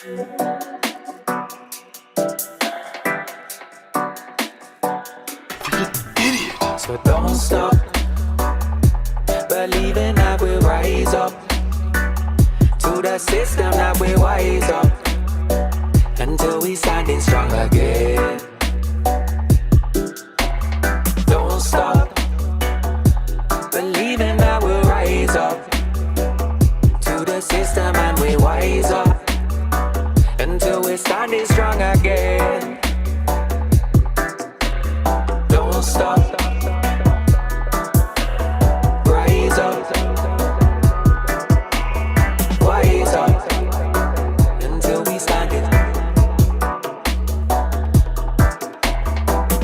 So don't stop believing that we'll rise up to the system that we wise up until we standing strong again. Don't stop believing that we'll rise up to the system and we wise up until we standing strong again. Don't stop. Rise up. Wise up until we stand it.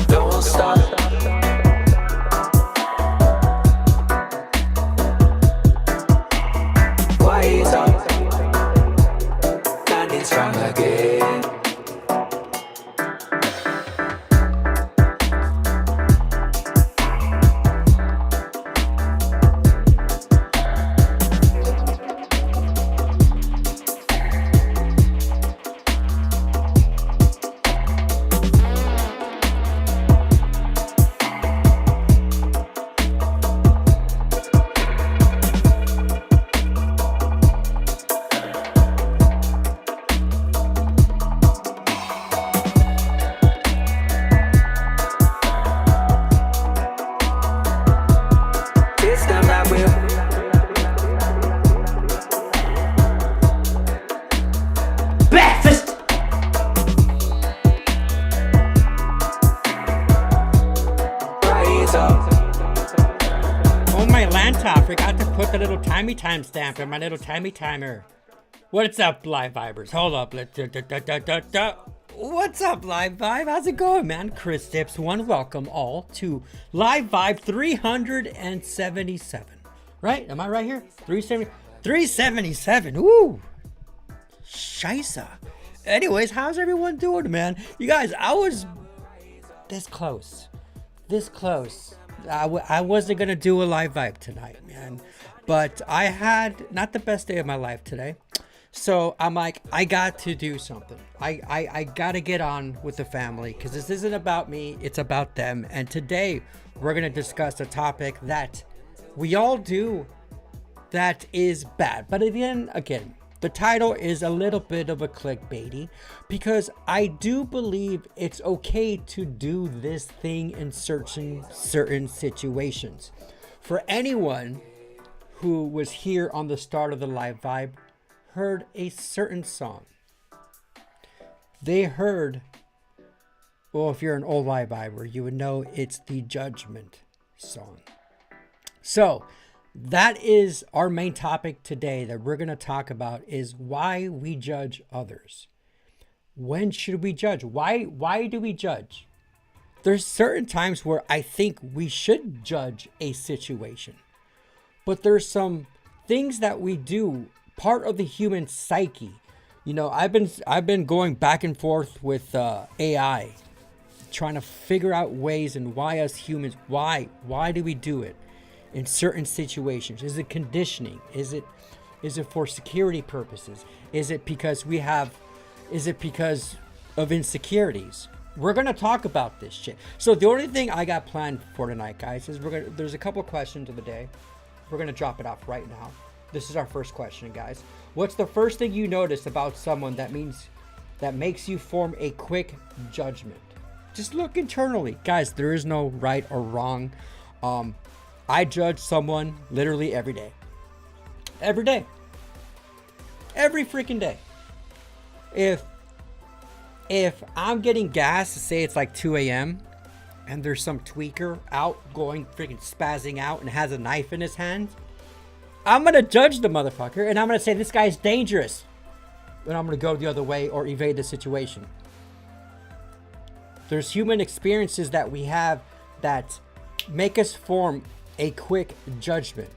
Don't stop. Wise up. Standing strong again. I forgot to put the little time stamp in my little timer. What's up, Live Vibers? Hold up. What's up, Live Vibe? How's it going, man? Chris Dips, one welcome all to Live Vibe 377. Right? Am I right here? 377. Woo! Scheisse. Anyways, how's everyone doing, man? You guys, I was this close. I wasn't going to do a live vibe tonight, man. But I had not the best day of my life today. So I'm like, I got to do something. I got to get on with the family because this isn't about me. It's about them. And today we're going to discuss a topic that we all do that is bad. But again, the title is a little bit of a clickbaity because I do believe it's okay to do this thing in certain situations. For anyone who was here on the start of the live vibe, heard a certain song. They heard, well, if you're an old live viber, you would know it's the Judgment song. So, that is our main topic today that we're going to talk about is why we judge others. When should we judge? Why do we judge? There's certain times where I think we should judge a situation. But there's some things that we do, part of the human psyche. You know, I've been going back and forth with AI, trying to figure out ways and why us humans, why do we do it? In certain situations, is it conditioning? Is it for security purposes? Is it because of insecurities? We're gonna talk about this shit. So the only thing I got planned for tonight, guys, is there's a couple questions of the day. We're gonna drop it off right now. This is our first question, guys. What's the first thing you notice about someone that makes you form a quick judgment? Just look internally, guys. There is no right or wrong. I judge someone literally every day. Every day. Every freaking day. If I'm getting gas, say it's like 2 a.m. and there's some tweaker out going freaking spazzing out and has a knife in his hand, I'm going to judge the motherfucker and I'm going to say this guy's dangerous. And I'm going to go the other way or evade the situation. There's human experiences that we have that make us form a quick judgment.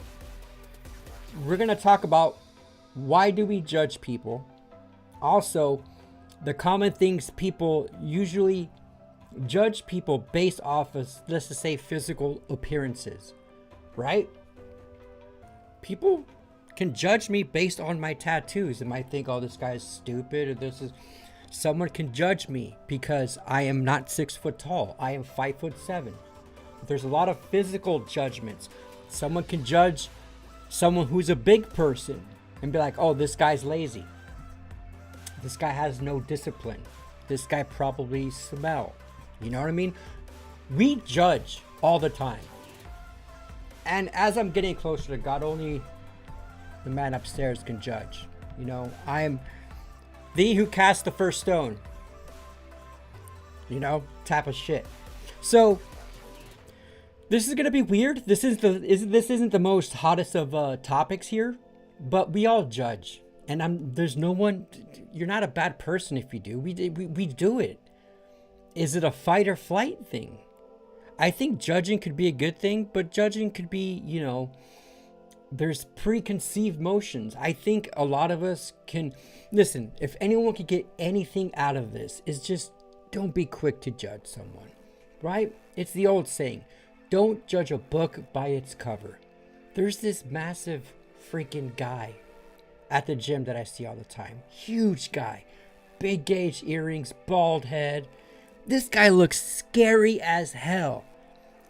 We're going to talk about why do we judge people. Also, the common things people usually judge people based off of, let's just say, physical appearances, right? People can judge me based on my tattoos and might think, oh, this guy's stupid, or this is. Someone can judge me because I am not 6 foot tall. I am 5'7". There's a lot of physical judgments. Someone can judge someone who's a big person and be like, oh, this guy's lazy. This guy has no discipline. This guy probably smell. You know what I mean? We judge all the time. And as I'm getting closer to God, only the man upstairs can judge. You know, I am thee who cast the first stone. You know, type of shit. So this is gonna be weird. This isn't the most hottest of topics here, but we all judge, and there's no one. You're not a bad person if you do. We do it. Is it a fight or flight thing? I think judging could be a good thing, but judging could be, you know, there's preconceived notions. I think a lot of us can listen. If anyone could get anything out of this, is just don't be quick to judge someone, right? It's the old saying, don't judge a book by its cover. There's this massive freaking guy at the gym that I see all the time. Huge guy, big gauge earrings, bald head. This guy looks scary as hell.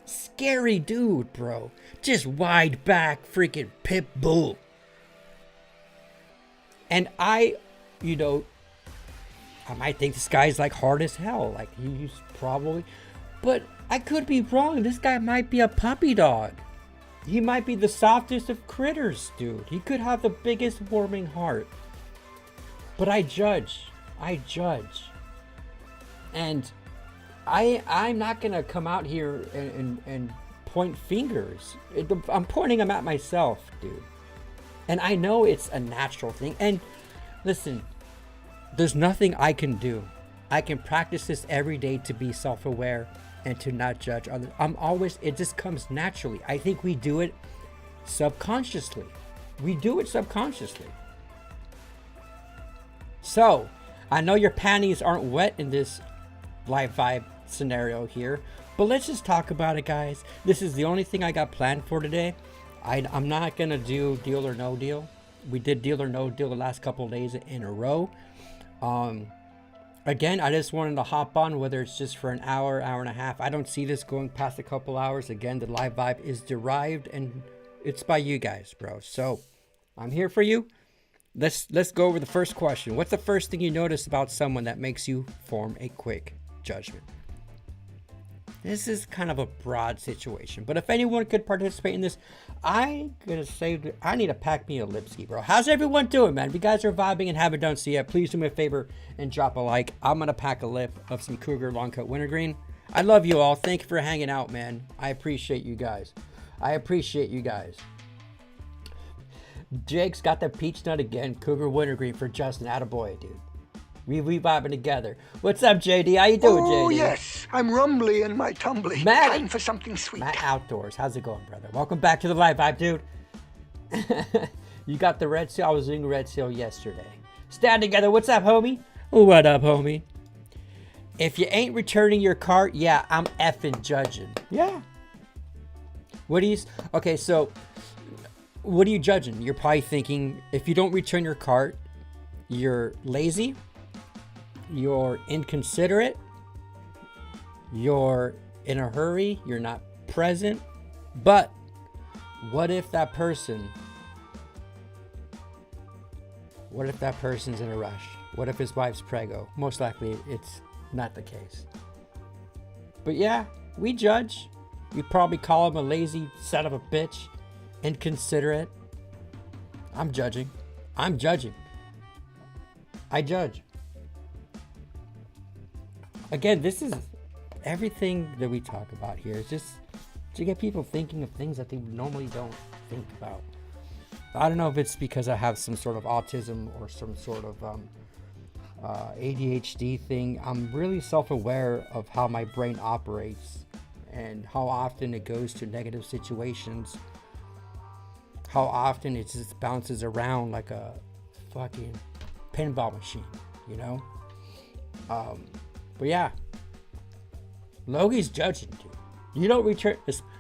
Scary dude, bro. Just wide back, freaking pit bull. And I might think this guy's like hard as hell. Like he's probably, but I could be wrong. This guy might be a puppy dog. He might be the softest of critters, dude. He could have the biggest warming heart. But I judge. And I'm not going to come out here and point fingers. I'm pointing them at myself, dude. And I know it's a natural thing. And listen, there's nothing I can do. I can practice this every day to be self-aware and to not judge others. It just comes naturally. I think we do it subconsciously. So, I know your panties aren't wet in this live vibe scenario here, but let's just talk about it, guys. This is the only thing I got planned for today. I'm not gonna do deal or no deal. We did deal or no deal the last couple of days in a row. Again, I just wanted to hop on, whether it's just for an hour and a half. I don't see this going past a couple hours. Again, the live vibe is derived and it's by you guys, bro. So I'm here for you. Let's go over the first question. What's the first thing you notice about someone that makes you form a quick judgment? This is kind of a broad situation, but if anyone could participate in this, I'm gonna say that I need to pack me a Lipsky, bro. How's everyone doing, man? If you guys are vibing and haven't done so yet, please do me a favor and drop a like. I'm gonna pack a lip of some Cougar Long Cut Wintergreen. I love you all. Thank you for hanging out, man. I appreciate you guys. Jake's got the peach nut again. Cougar Wintergreen for Justin. Attaboy, dude. We vibing together. What's up, JD? How you doing, JD? Oh, yes. I'm rumbly and my tumbly. Matt, time for something sweet. Matt Outdoors. How's it going, brother? Welcome back to the live vibe, dude. You got the red seal? I was doing red seal yesterday. Stand together. What's up, homie? What up, homie? If you ain't returning your cart, yeah, I'm effing judging. Yeah. Okay, so what are you judging? You're probably thinking if you don't return your cart, you're lazy, you're inconsiderate, you're in a hurry, you're not present. But what if that person's in a rush? What if his wife's preggo? Most likely it's not the case. But yeah, we judge. You probably call him a lazy son of a bitch, inconsiderate. I'm judging. I judge. Again, this is everything that we talk about here. It's just to get people thinking of things that they normally don't think about. I don't know if it's because I have some sort of autism or some sort of ADHD thing. I'm really self-aware of how my brain operates and how often it goes to negative situations. How often it just bounces around like a fucking pinball machine, you know? But yeah, Logie's judging, dude. You don't return,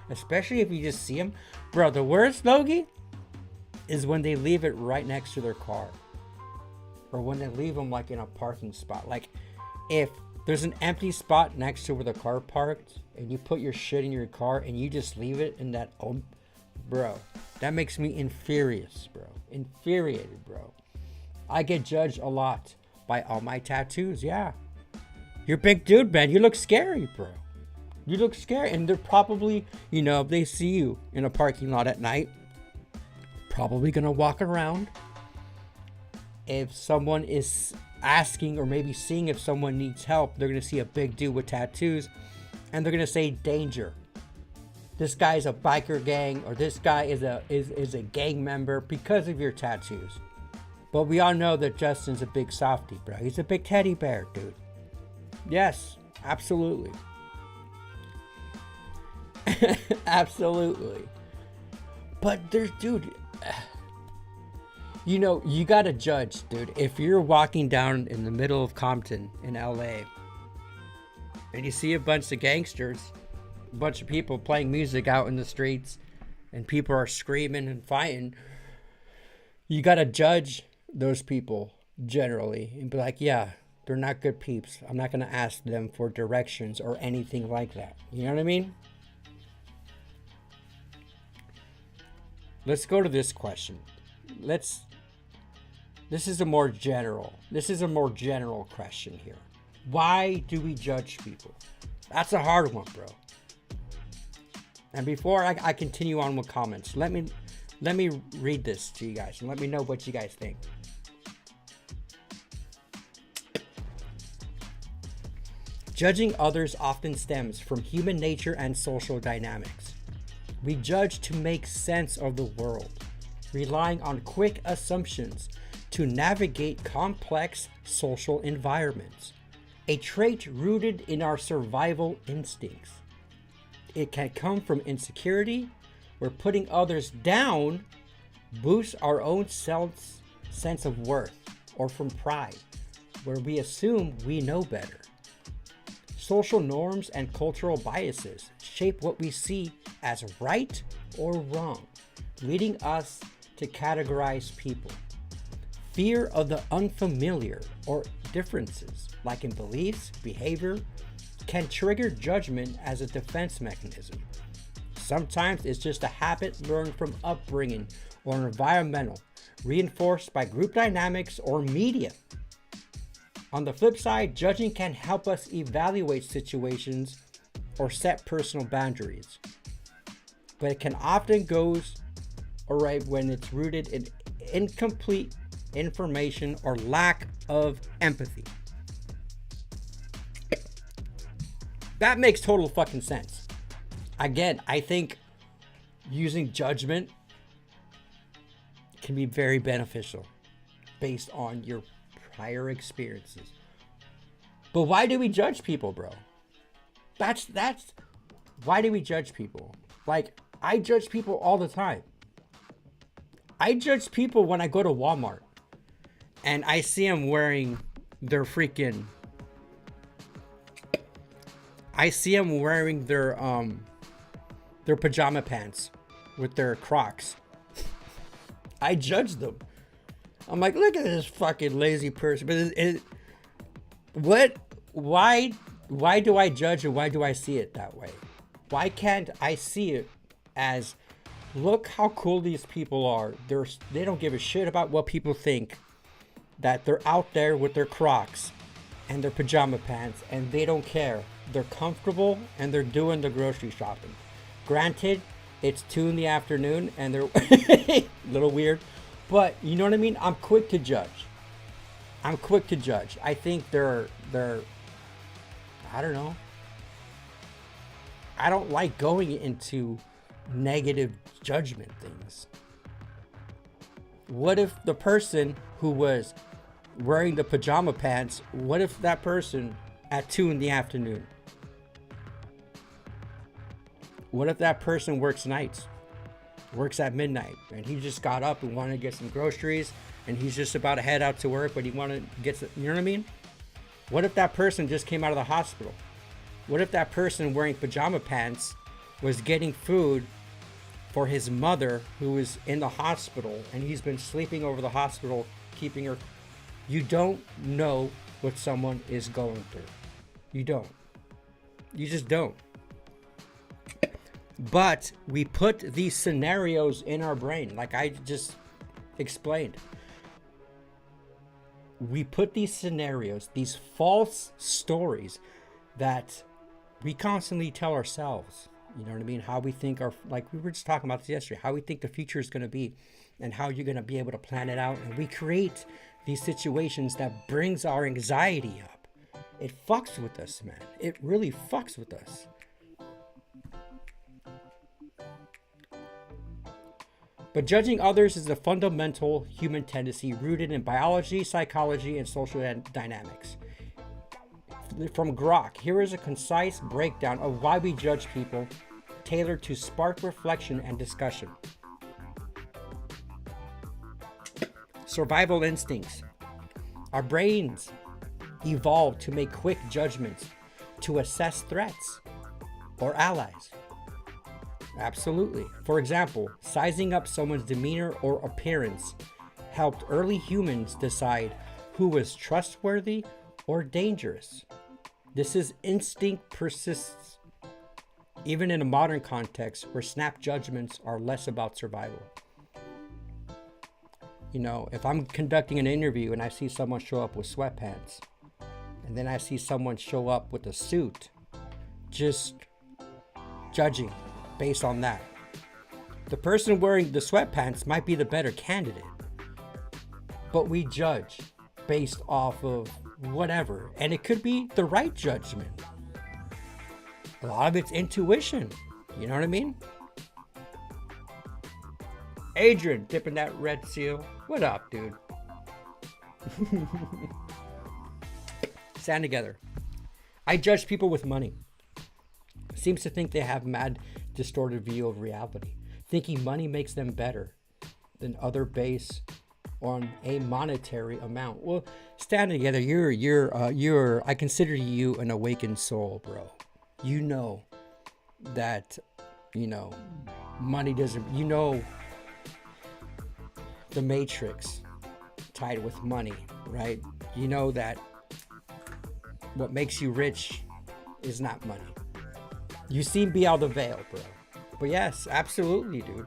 especially if you just see him. Bro, the worst, Logie, is when they leave it right next to their car, or when they leave them like in a parking spot. Like if there's an empty spot next to where the car parked and you put your shit in your car and you just leave it in that, bro, that makes me infuriated, bro. I get judged a lot by all my tattoos. Yeah, you're a big dude, man. You look scary, bro. You look scary. And they're probably, if they see you in a parking lot at night, probably gonna walk around. If someone is asking or maybe seeing if someone needs help, they're gonna see a big dude with tattoos and they're gonna say danger. This guy's a biker gang, or this guy is a gang member because of your tattoos. But we all know that Justin's a big softie, bro. He's a big teddy bear, dude. Yes, absolutely. Absolutely. But there's, dude, you gotta judge, dude. If you're walking down in the middle of Compton in LA and you see a bunch of gangsters, a bunch of people playing music out in the streets, and people are screaming and fighting, you gotta judge those people generally and be like, yeah, they're not good peeps. I'm not gonna ask them for directions or anything like that. You know what I mean? Let's go to this question. This is a more general question here. Why do we judge people? That's a hard one, bro. And before I continue on with comments, let me read this to you guys and let me know what you guys think. Judging others often stems from human nature and social dynamics. We judge to make sense of the world, relying on quick assumptions to navigate complex social environments, a trait rooted in our survival instincts. It can come from insecurity, where putting others down boosts our own sense of worth, or from pride, where we assume we know better. Social norms and cultural biases shape what we see as right or wrong, leading us to categorize people. Fear of the unfamiliar or differences, like in beliefs, behavior, can trigger judgment as a defense mechanism. Sometimes it's just a habit learned from upbringing or environmental, reinforced by group dynamics or media. On the flip side, judging can help us evaluate situations or set personal boundaries. But it can often goes awry when it's rooted in incomplete information or lack of empathy. That makes total fucking sense. Again, I think using judgment can be very beneficial based on your prior experiences. But why do we judge people, bro? That's why do we judge people? Like, I judge people all the time. I judge people when I go to Walmart and I see them wearing their freaking, their pajama pants with their Crocs. I judge them. I'm like, look at this fucking lazy person. But why do I judge and why do I see it that way? Why can't I see it as, look how cool these people are. They don't give a shit about what people think. That they're out there with their Crocs and their pajama pants and they don't care. They're comfortable and they're doing the grocery shopping. Granted, it's 2 p.m. and they're a little weird, but you know what I mean? I'm quick to judge. I think they're I don't know. I don't like going into negative judgment things. What if the person who was wearing the pajama pants, what if that person at 2 p.m? What if that person works nights, works at midnight, and he just got up and wanted to get some groceries, and he's just about to head out to work, but he wanted to get some, you know what I mean? What if that person just came out of the hospital? What if that person wearing pajama pants was getting food for his mother who is in the hospital, and he's been sleeping over the hospital, keeping her. You don't know what someone is going through. You don't. You just don't. But we put these scenarios in our brain, like I just explained. We put these scenarios, these false stories that we constantly tell ourselves. You know what I mean? How we think like we were just talking about this yesterday, how we think the future is going to be and how you're going to be able to plan it out. And we create these situations that brings our anxiety up. It fucks with us, man. It really fucks with us. But judging others is a fundamental human tendency rooted in biology, psychology, and social dynamics. From Grok, here is a concise breakdown of why we judge people, tailored to spark reflection and discussion. Survival instincts. Our brains evolved to make quick judgments, to assess threats or allies. Absolutely. For example, sizing up someone's demeanor or appearance helped early humans decide who was trustworthy or dangerous. This instinct persists even in a modern context where snap judgments are less about survival. You know, if I'm conducting an interview and I see someone show up with sweatpants, and then I see someone show up with a suit, just judging based on that. The person wearing the sweatpants might be the better candidate, but we judge based off of whatever, and it could be the right judgment. A lot of it's intuition, you know what I mean? Adrian dipping that red seal. What up, dude? Stand together. I judge people with money. Seems to think they have mad distorted view of reality, thinking money makes them better than other based on a monetary amount. Well, stand together. I consider you an awakened soul, bro. You know that, money doesn't, the matrix tied with money, right? You know that what makes you rich is not money. You seen beyond the veil, bro. But yes, absolutely, dude.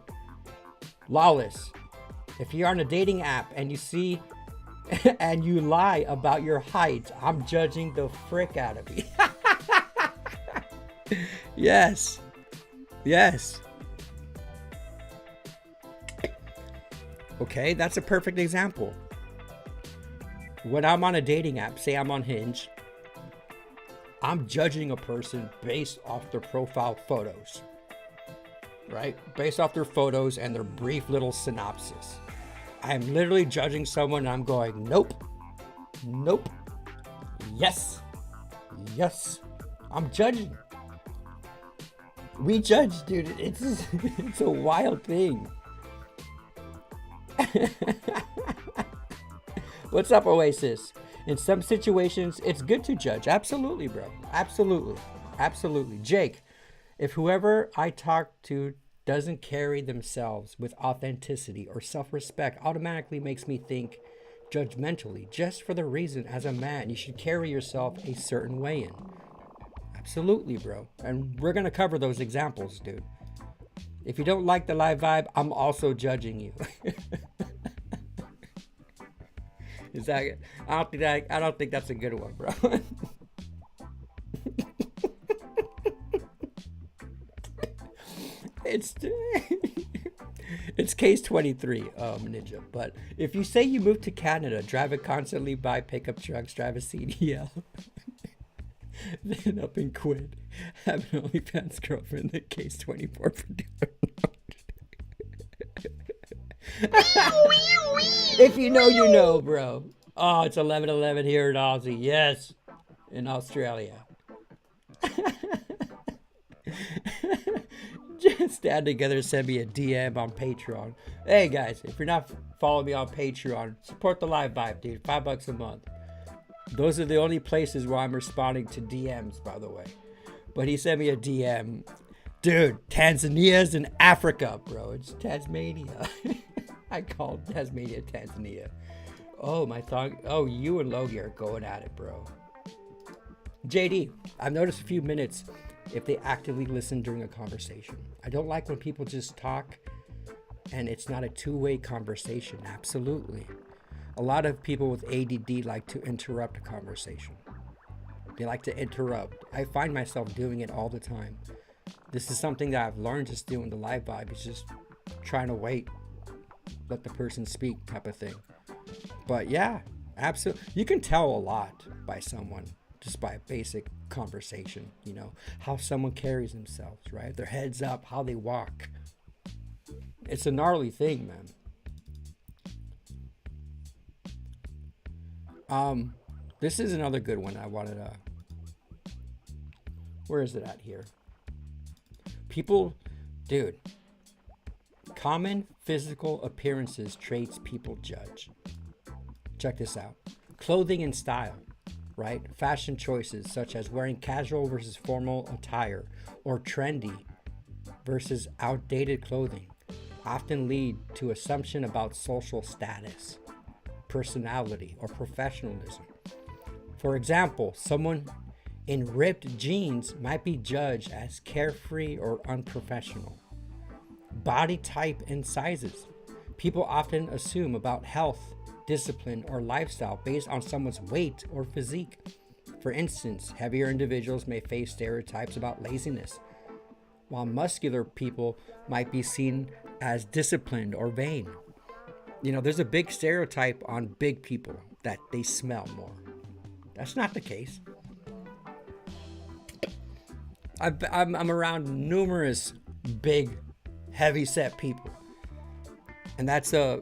Lawless. If you're on a dating app and you see and you lie about your height, I'm judging the frick out of you. Yes. Yes. Okay, that's a perfect example. When I'm on a dating app, say I'm on Hinge, I'm judging a person based off their profile photos, right? Based off their photos and their brief little synopsis. I'm literally judging someone and I'm going, nope, nope, yes, yes. I'm judging. We judge, dude. It's a wild thing. What's up, Oasis? In some situations, it's good to judge. Absolutely, bro. Absolutely. Absolutely. Jake, if whoever I talk to doesn't carry themselves with authenticity or self-respect, automatically makes me think judgmentally, just for the reason as a man, you should carry yourself a certain way in. Absolutely, bro. And we're going to cover those examples, dude. If you don't like the live vibe, I'm also judging you. Is that? I don't think that's a good one, bro. It's case 23, Ninja. But if you say you moved to Canada, drive a constantly buy pickup trucks, drive a CDL, then up and quit, have an OnlyFans girlfriend, then case 24 for doing. If you know, you know, bro. Oh, it's 11:11 here in Aussie. Yes, in Australia. Just stand together, send me a DM on Patreon. Hey guys, if you're not following me on Patreon, support the live vibe, dude. $5 a month. Those are the only places where I'm responding to DMs, by the way. But he sent me a DM. Dude, Tanzania's in Africa, bro. It's Tasmania. I called Tasmania Tanzania. Oh, my thought. Oh, you and Logie are going at it, bro. JD, I've noticed a few minutes if they actively listen during a conversation. I don't like when people just talk and it's not a two-way conversation. Absolutely. A lot of people with ADD like to interrupt a conversation. They like to interrupt. I find myself doing it all the time. This is something that I've learned just doing the live vibe. It's just trying to wait, let the person speak type of thing. But yeah, absolutely. You can tell a lot by someone just by a basic conversation, you know, how someone carries themselves, right? Their heads up, how they walk. It's a gnarly thing, man. This is another good one I wanted to... Where is it at here? People, dude. Common physical appearances, traits people judge. Check this out. Clothing and style, right? Fashion choices such as wearing casual versus formal attire or trendy versus outdated clothing often lead to assumption about social status, personality, or professionalism. For example, someone in ripped jeans might be judged as carefree or unprofessional. Body type and sizes. People often assume about health, discipline, or lifestyle based on someone's weight or physique. For instance, heavier individuals may face stereotypes about laziness, while muscular people might be seen as disciplined or vain. You know, there's a big stereotype on big people that they smell more. That's not the case. I'm around numerous big, heavy-set people. And that's a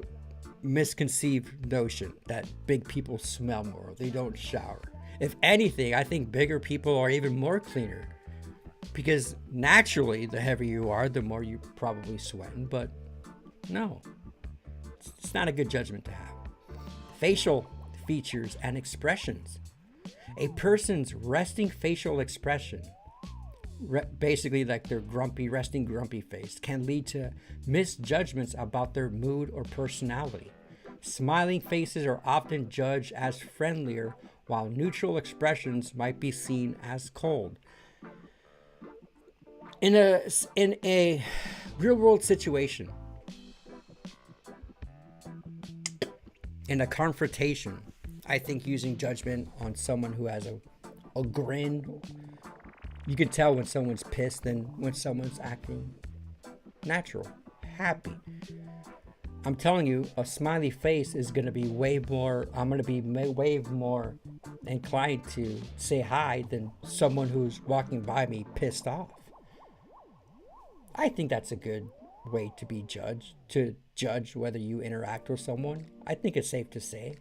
misconceived notion that big people smell more. They don't shower. If anything, I think bigger people are even more cleaner. Because naturally, the heavier you are, the more you probably sweating. But no, it's not a good judgment to have. Facial features and expressions. A person's resting facial expression, basically like their resting grumpy face, can lead to misjudgments about their mood or personality. Smiling faces are often judged as friendlier, while neutral expressions might be seen as cold. In a real world situation, in a confrontation, I think using judgment on someone who has a grin, you can tell when someone's pissed than when someone's acting natural, happy. I'm telling you, a smiley face is going to be way more inclined to say hi than someone who's walking by me pissed off. I think that's a good way to be judged, to judge whether you interact with someone. I think it's safe to say.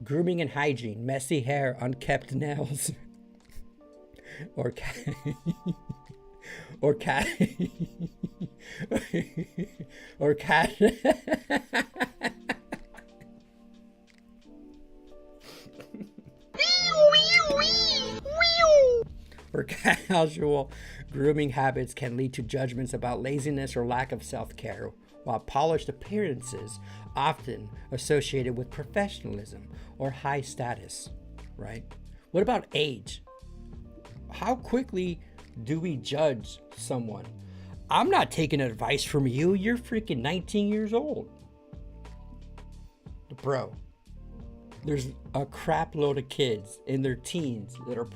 Grooming and hygiene, messy hair, unkept nails, or cat or casual grooming habits can lead to judgments about laziness or lack of self-care, while polished appearances often associated with professionalism or high status, right? What about age? How quickly do we judge someone? I'm not taking advice from you. You're freaking 19 years old. Bro, there's a crap load of kids in their teens that are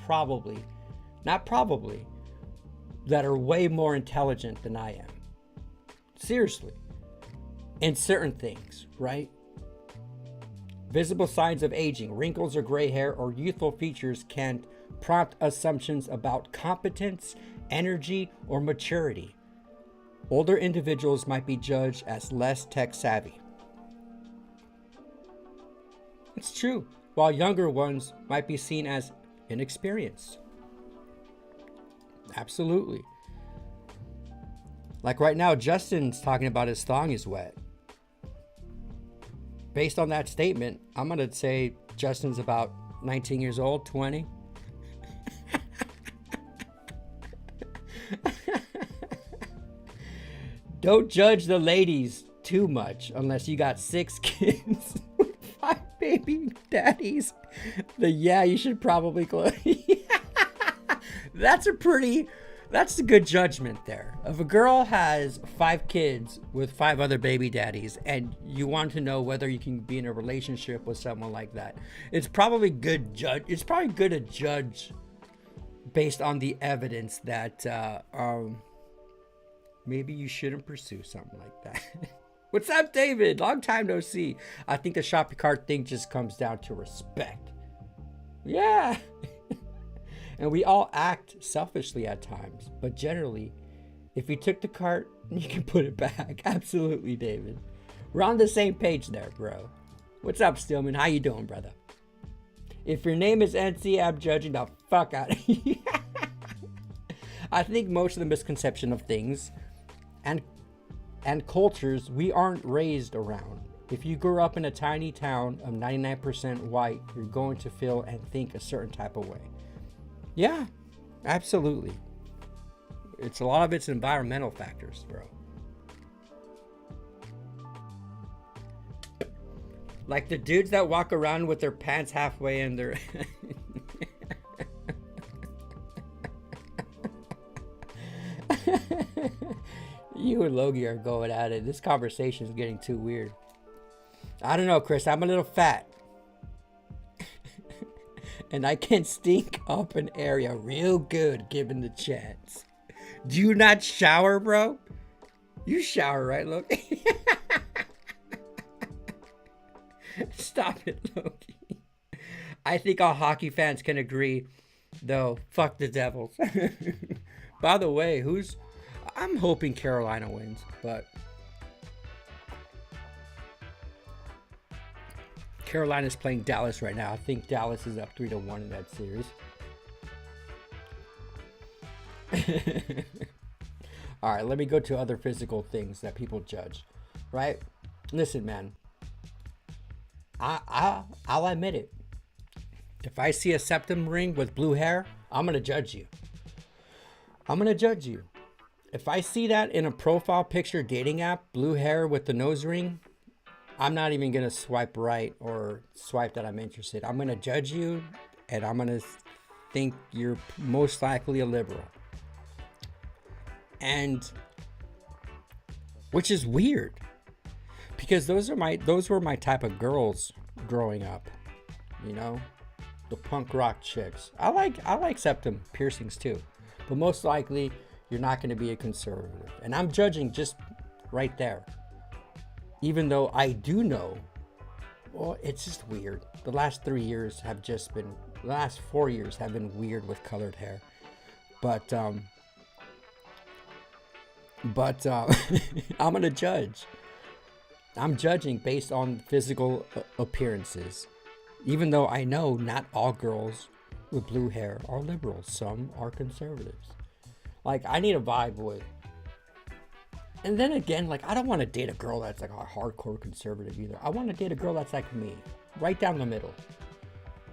that are way more intelligent than I am. Seriously. In certain things, right? Visible signs of aging, wrinkles or gray hair, or youthful features can prompt assumptions about competence, energy, or maturity. Older individuals might be judged as less tech savvy. It's true, while younger ones might be seen as inexperienced. Absolutely. Like right now, Justin's talking about his thong is wet. Based on that statement, I'm going to say Justin's about 19 years old, 20. Don't judge the ladies too much unless you got 6 kids with 5 baby daddies. You should probably close. That's a good judgment there. If a girl has 5 kids with 5 other baby daddies and you want to know whether you can be in a relationship with someone like that, it's probably good to judge based on the evidence that maybe you shouldn't pursue something like that. What's up, David? Long time no see. I think the shopping cart thing just comes down to respect. Yeah. And we all act selfishly at times, but generally, if you took the cart, you can put it back. Absolutely, David. We're on the same page there, bro. What's up, Stillman? How you doing, brother? If your name is NC, I'm judging the fuck out of you. I think most of the misconception of things and cultures we aren't raised around. If you grew up in a tiny town of 99% white, you're going to feel and think a certain type of way. Yeah, absolutely. A lot of it's environmental factors, bro. Like the dudes that walk around with their pants halfway in their... You and Logie are going at it. This conversation is getting too weird. I don't know, Chris. I'm a little fat. And I can stink up an area real good given the chance. Do you not shower, bro? You shower, right, Logie? Stop it, Logie. I think all hockey fans can agree, though. Fuck the Devils. By the way, I'm hoping Carolina wins, but Carolina's playing Dallas right now. I think Dallas is up 3-1 in that series. All right, let me go to other physical things that people judge, right? Listen, man. I'll admit it. If I see a septum ring with blue hair, I'm gonna judge you. If I see that in a profile picture dating app, blue hair with the nose ring, I'm not even gonna swipe right or swipe that I'm interested. I'm gonna judge you, and I'm gonna think you're most likely a liberal. And which is weird, because those were my type of girls growing up, you know, the punk rock chicks. I like septum piercings too, but most likely you're not going to be a conservative. And I'm judging just right there, even though I do know, well, it's just weird. The last 4 years have been weird with colored hair, but I'm gonna judge. I'm judging based on physical appearances, even though I know not all girls with blue hair are liberals. Some are conservatives. Like, I need a vibe with. And then again, like, I don't want to date a girl that's like a hardcore conservative either. I want to date a girl that's like me, right down the middle.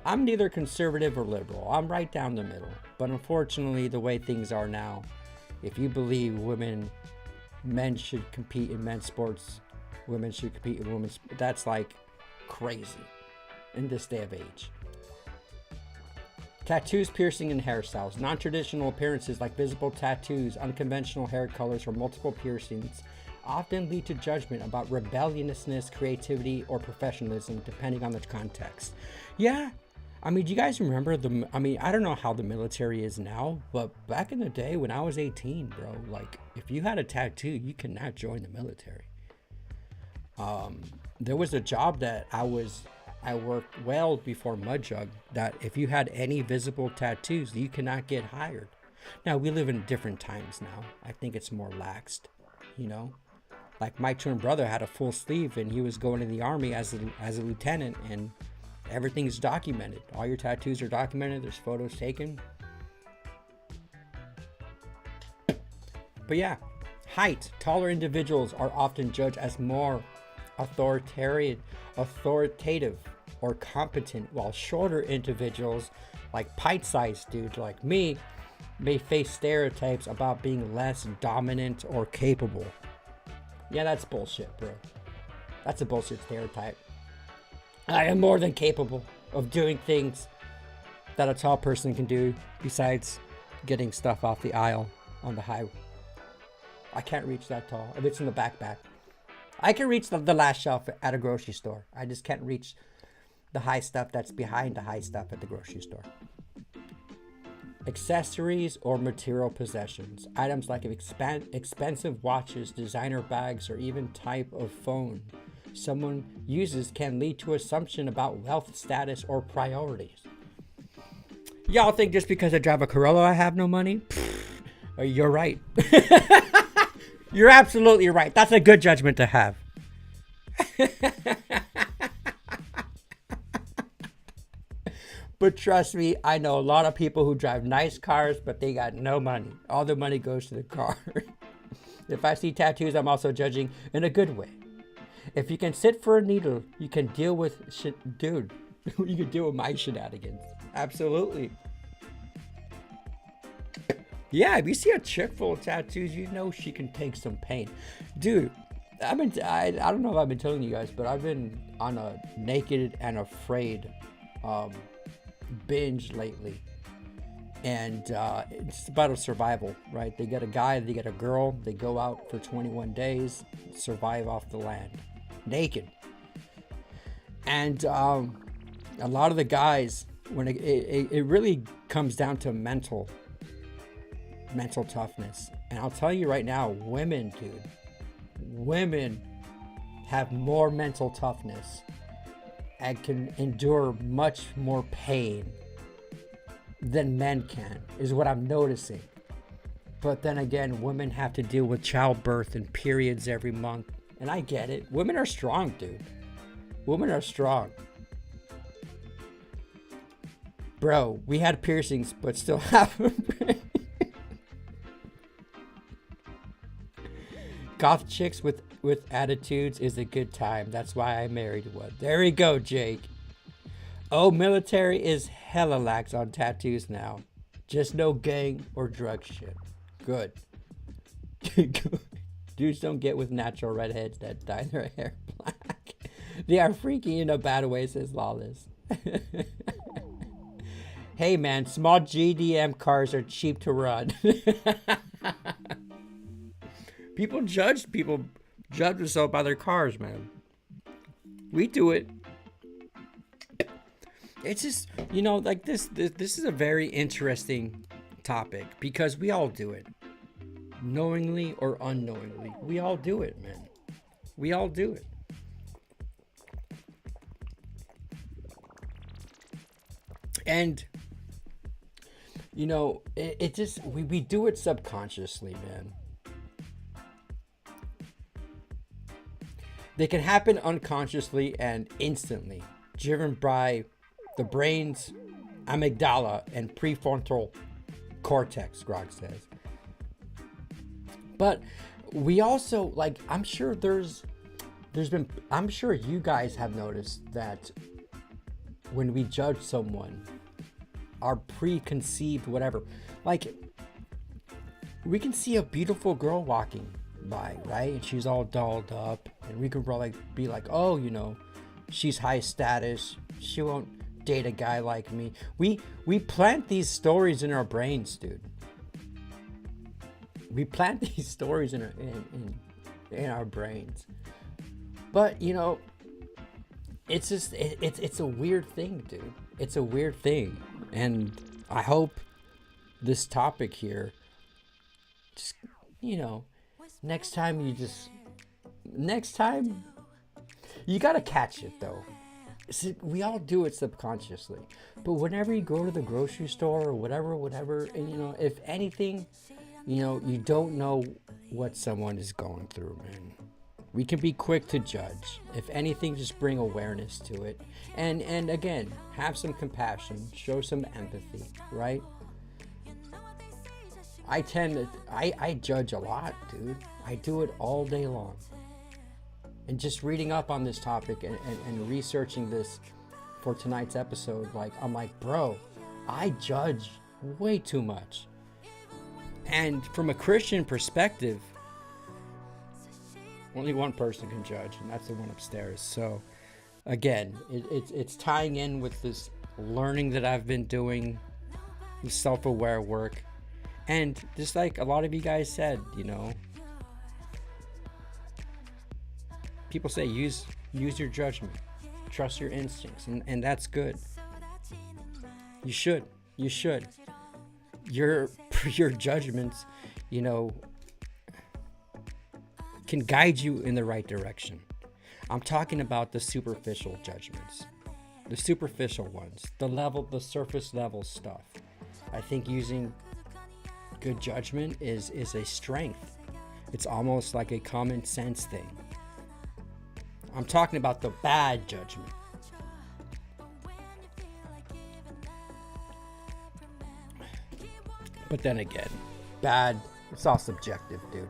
I'm neither conservative or liberal. I'm right down the middle. But unfortunately, the way things are now, if you believe men should compete in men's sports, women should compete in women's, that's like crazy in this day of age. Tattoos, piercing, and hairstyles. Non-traditional appearances like visible tattoos, unconventional hair colors, or multiple piercings often lead to judgment about rebelliousness, creativity, or professionalism, depending on the context. Yeah, I mean, do you guys remember I don't know how the military is now, but back in the day when I was 18, bro, like, if you had a tattoo, you could not join the military. There was a job that I worked well before Mudjug, that if you had any visible tattoos, you cannot get hired. Now, we live in different times now. I think it's more laxed, you know? Like, my twin brother had a full sleeve, and he was going to the army as a lieutenant, and everything's documented. All your tattoos are documented. There's photos taken. But yeah, height. Taller individuals are often judged as more authoritative or competent, while shorter individuals, like pint-sized dudes like me, may face stereotypes about being less dominant or capable. Yeah, that's bullshit, bro. That's a bullshit stereotype. I am more than capable of doing things that a tall person can do besides getting stuff off the aisle on the highway. I can't reach that tall. If it's in the backpack. I can reach the last shelf at a grocery store. I just can't reach the high stuff that's behind the high stuff at the grocery store. Accessories or material possessions. Items like expensive watches, designer bags, or even type of phone someone uses can lead to assumption about wealth status or priorities. Y'all think just because I drive a Corolla I have no money? You're right. You're absolutely right. That's a good judgment to have. But trust me, I know a lot of people who drive nice cars, but they got no money. All their money goes to the car. If I see tattoos, I'm also judging in a good way. If you can sit for a needle, you can deal with shit. Dude, you can deal with my shenanigans. Absolutely. Yeah, if you see a chick full of tattoos, you know she can take some pain. Dude, I don't know if I've been telling you guys, but I've been on a Naked and Afraid binge lately. And it's about a survival, right? They get a guy, they get a girl, they go out for 21 days, survive off the land, naked. And a lot of the guys, when it really comes down to mental toughness. And I'll tell you right now, women have more mental toughness and can endure much more pain than men can, is what I'm noticing. But then again, women have to deal with childbirth and periods every month. And I get it. Women are strong, dude. Women are strong. Bro, we had piercings, but still have them. Goth chicks with attitudes is a good time. That's why I married one. There we go, Jake. Oh, military is hella lax on tattoos now. Just no gang or drug shit. Good. Dudes don't get with natural redheads that dye their hair black. They are freaky in a bad way, says Lawless. Hey man, small GDM cars are cheap to run. People judge themselves by their cars, man. We do it. It's just, like this is a very interesting topic because we all do it. Knowingly or unknowingly. We all do it, man. We all do it. And, it just, we do it subconsciously, man. They can happen unconsciously and instantly, driven by the brain's amygdala and prefrontal cortex, Grog says. But we also, I'm sure I'm sure you guys have noticed that when we judge someone, our preconceived whatever, we can see a beautiful girl walking by, right? And she's all dolled up, and we can probably be like, oh, she's high status, she won't date a guy like me. We plant these stories in our brains, dude. We plant these stories in our brains. But it's just it's a weird thing, dude. It's a weird thing. And I hope this topic here just next time you gotta catch it though. See, we all do it subconsciously, but whenever you go to the grocery store or whatever, and if anything, you don't know what someone is going through, man. We can be quick to judge. If anything, just bring awareness to it, and again, have some compassion, show some empathy, right? I judge a lot, dude. I do it all day long. And just reading up on this topic and researching this for tonight's episode, I'm like, bro, I judge way too much. And from a Christian perspective, Only one person can judge, and that's the one upstairs. So, again, it's tying in with this learning that I've been doing, self-aware work, and just like a lot of you guys said, you know, people say use your judgment, trust your instincts, and that's good. You should. Your judgments, you know, can guide you in the right direction. I'm talking about the superficial judgments, the superficial ones, the surface level stuff. I think using good judgment is a strength. It's almost like a common sense thing. I'm talking about the bad judgment. But then again, bad, it's all subjective, dude.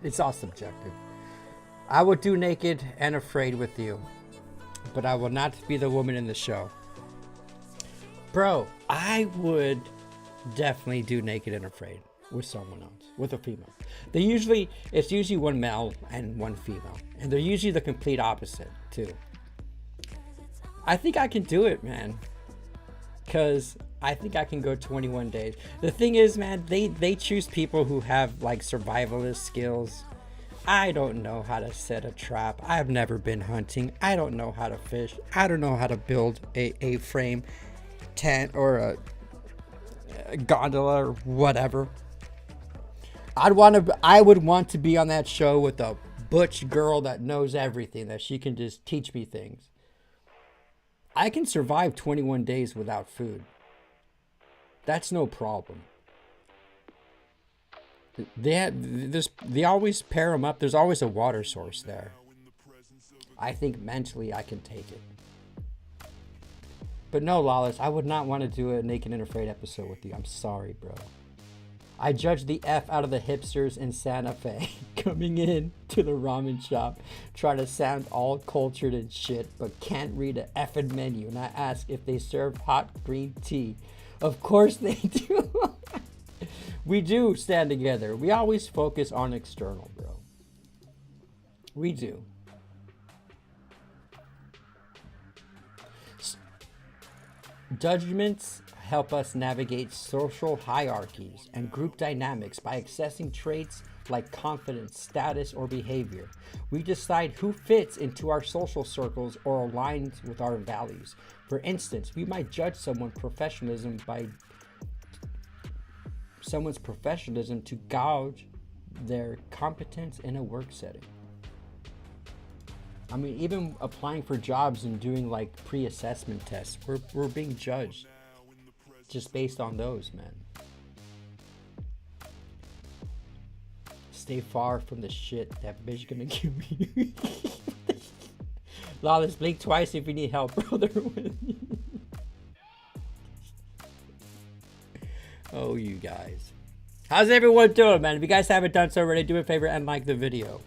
It's all subjective. I would do Naked and Afraid with you, but I will not be the woman in the show. Bro, I would definitely do Naked and Afraid with someone else, with a female. It's usually one male and one female, and they're usually the complete opposite too. I think I can do it, man, because I think I can go 21 days. The thing is, man, they choose people who have like survivalist skills. I don't know how to set a trap. I've never been hunting. I don't know how to fish. I don't know how to build a frame tent or a gondola or whatever. I would want to be on that show with a butch girl that knows everything, that she can just teach me things. I can survive 21 days without food. That's no problem. They always pair them up. There's always a water source there. I think mentally I can take it. But no, Lawless, I would not want to do a Naked and Afraid episode with you. I'm sorry, bro. I judge the F out of the hipsters in Santa Fe coming in to the ramen shop, trying to sound all cultured and shit, but can't read a effing menu. And I ask if they serve hot green tea. Of course they do. We do stand together. We always focus on external, bro. We do. Judgments help us navigate social hierarchies and group dynamics by accessing traits like confidence, status, or behavior. We decide who fits into our social circles or aligns with our values. For instance, we might judge someone's professionalism to gauge their competence in a work setting. I mean, even applying for jobs and doing like pre-assessment tests, we're being judged just based on those, man. Stay far from the shit that bitch gonna give me. Lawless, blink twice if you need help, brother. Oh, you guys. How's everyone doing, man? If you guys haven't done so already, do me a favor and like the video.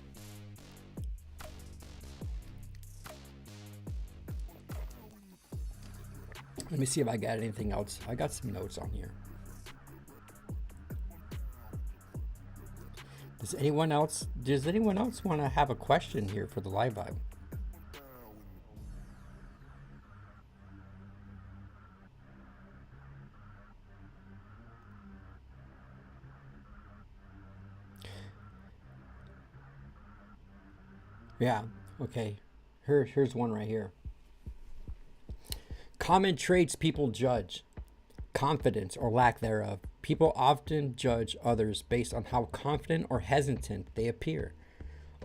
Let me see if I got anything else. I got some notes on here. Does anyone else want to have a question here for the live vibe? Yeah, okay. Here's one right here. Common traits people judge. Confidence or lack thereof. People often judge others based on how confident or hesitant they appear.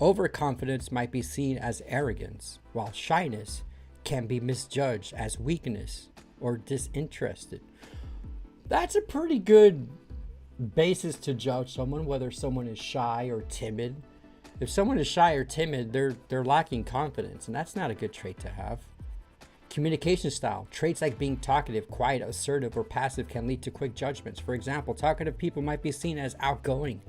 Overconfidence might be seen as arrogance, while shyness can be misjudged as weakness or disinterested. That's a pretty good basis to judge someone, whether someone is shy or timid. If someone is shy or timid, they're lacking confidence, and that's not a good trait to have. Communication style. Traits like being talkative, quiet, assertive, or passive can lead to quick judgments. For example, talkative people might be seen as outgoing,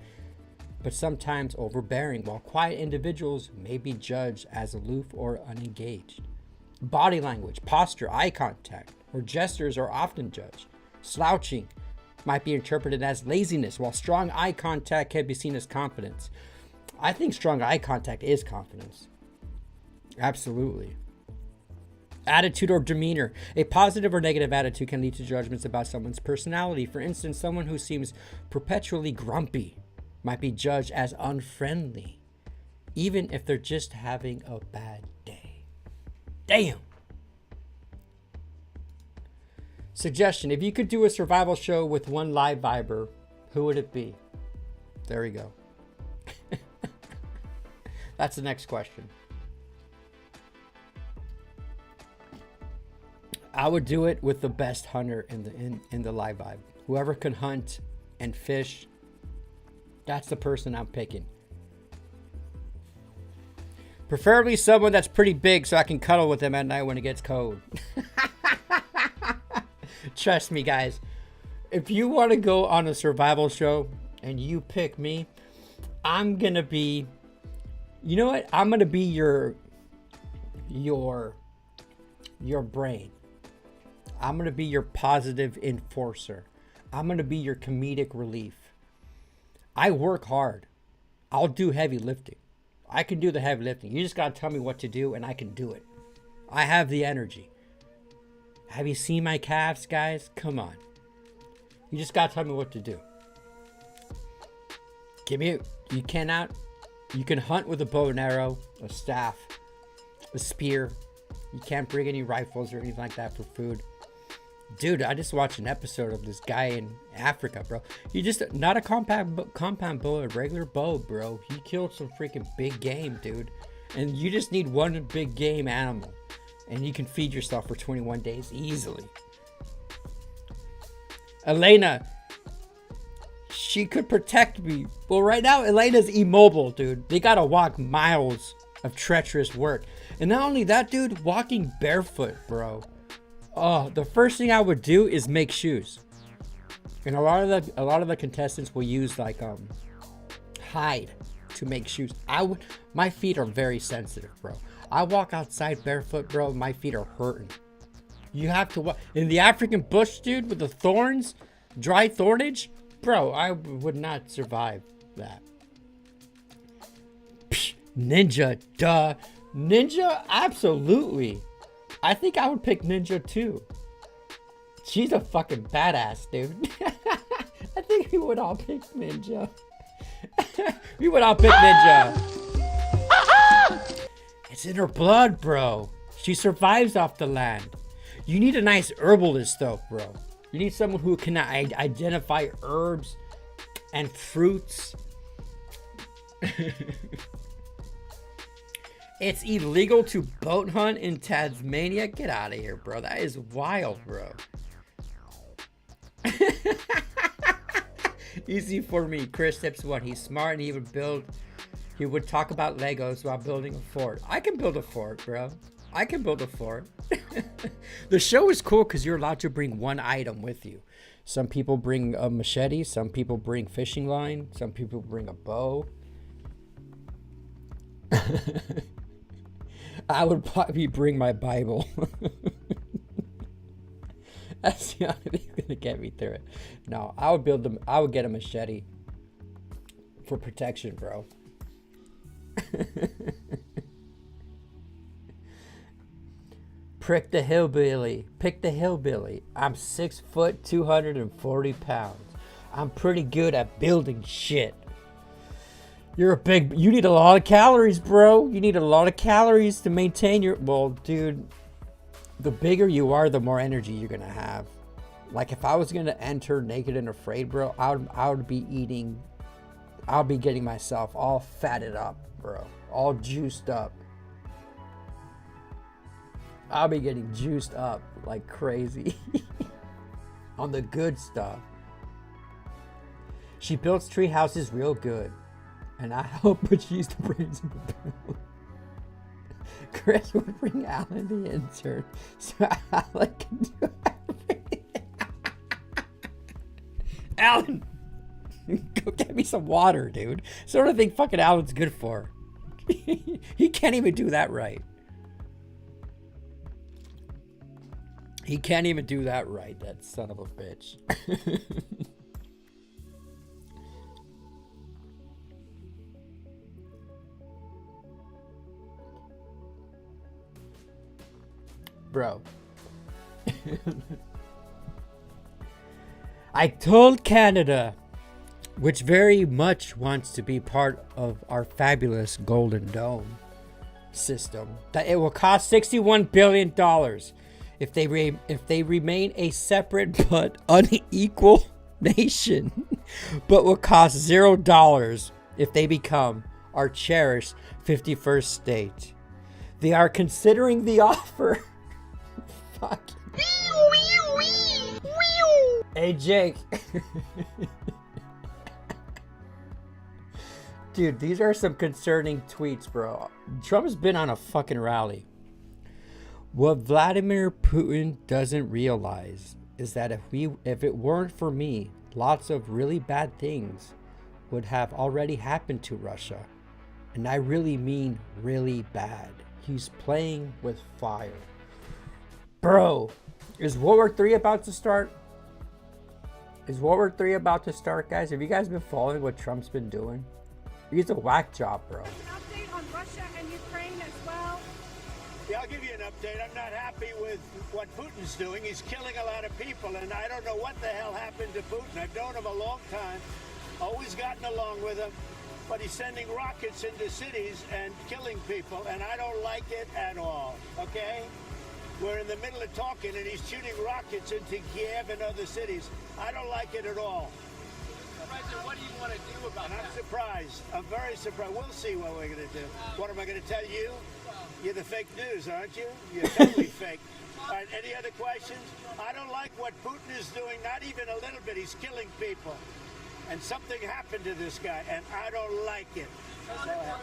but sometimes overbearing, while quiet individuals may be judged as aloof or unengaged. Body language, posture, eye contact, or gestures are often judged. Slouching might be interpreted as laziness, while strong eye contact can be seen as confidence. I think strong eye contact is confidence. Absolutely. Attitude or demeanor. A positive or negative attitude can lead to judgments about someone's personality. For instance, someone who seems perpetually grumpy might be judged as unfriendly, even if they're just having a bad day. Damn. Suggestion. If you could do a survival show with one live viber, who would it be? There we go. That's the next question. I would do it with the best hunter in the live vibe. Whoever can hunt and fish, that's the person I'm picking. Preferably someone that's pretty big so I can cuddle with them at night when it gets cold. Trust me, guys. If you want to go on a survival show and you pick me, I'm going to be... You know what? I'm going to be your brain. I'm going to be your positive enforcer. I'm going to be your comedic relief. I work hard. I'll do heavy lifting. I can do the heavy lifting. You just got to tell me what to do and I can do it. I have the energy. Have you seen my calves, guys? Come on. You just got to tell me what to do. You can hunt with a bow and arrow, a staff, a spear. You can't bring any rifles or anything like that for food. Dude, I just watched an episode of this guy in Africa, bro. He just, not a compound bow, a regular bow, bro. He killed some freaking big game, dude. And you just need one big game animal. And you can feed yourself for 21 days easily. Elena, she could protect me. Well, right now, Elena's immobile, dude. They gotta walk miles of treacherous work. And not only that, dude, walking barefoot, bro. Oh, the first thing I would do is make shoes. And a lot of the contestants will use like hide to make shoes. My feet are very sensitive, bro. I walk outside barefoot, bro. My feet are hurting. You have to walk in the African bush, dude, with the thorns, dry thornage, bro. I would not survive that. Psh, ninja, duh. Ninja, absolutely. I think I would pick Ninja too. She's a fucking badass, dude. I think we would all pick Ninja. We would all pick Ninja. It's in her blood, bro. She survives off the land. You need a nice herbalist, though, bro. You need someone who can identify herbs and fruits. It's illegal to boat hunt in Tasmania. Get out of here, bro. That is wild, bro. Easy for me. Chris Tips 1. He's smart and he would talk about Legos while building a fort. I can build a fort, bro. I can build a fort. The show is cool because you're allowed to bring one item with you. Some people bring a machete. Some people bring fishing line. Some people bring a bow. I would probably bring my Bible. That's the only thing that's gonna get me through it. No, I would get a machete for protection, bro. Pick the hillbilly. I'm 6 foot, 240 pounds. I'm pretty good at building shit. You need a lot of calories, bro. You need a lot of calories to maintain your... Well, dude, the bigger you are, the more energy you're going to have. Like, if I was going to enter Naked and Afraid, bro, I would be eating... I'll be getting myself all fatted up, bro. All juiced up. I'll be getting juiced up like crazy. On the good stuff. She builds tree houses real good. And I hope but she's the brains of the bill. Chris would bring Alan the intern so Alan can do everything. Alan, go get me some water, dude. So what do I think fucking Alan's good for? He can't even do that right. He can't even do that right, that son of a bitch. Bro. I told Canada, which very much wants to be part of our fabulous Golden Dome system, that it will cost $61 billion if they remain a separate but unequal nation, but will cost $0 if they become our cherished 51st state. They are considering the offer. Fuck. Hey, Jake. Dude, these are some concerning tweets, bro. Trump's been on a fucking rally. What Vladimir Putin doesn't realize is that if it weren't for me, lots of really bad things would have already happened to Russia. And I really mean really bad. He's playing with fire. Bro, is World War III about to start? Is World War III about to start, guys? Have you guys been following what Trump's been doing? He's a whack job, bro. An update on Russia and Ukraine as well. Yeah, I'll give you an update. I'm not happy with what Putin's doing. He's killing a lot of people, and I don't know what the hell happened to Putin. I've known him a long time, always gotten along with him, but he's sending rockets into cities and killing people, and I don't like it at all, okay? We're in the middle of talking, and he's shooting rockets into Kiev and other cities. I don't like it at all. President, what do you want to do about And that? I'm surprised. I'm very surprised. We'll see what we're going to do. What am I going to tell you? You're the fake news, aren't you? You're totally fake. All right, any other questions? I don't like what Putin is doing, not even a little bit. He's killing people. And something happened to this guy, and I don't like it. Can I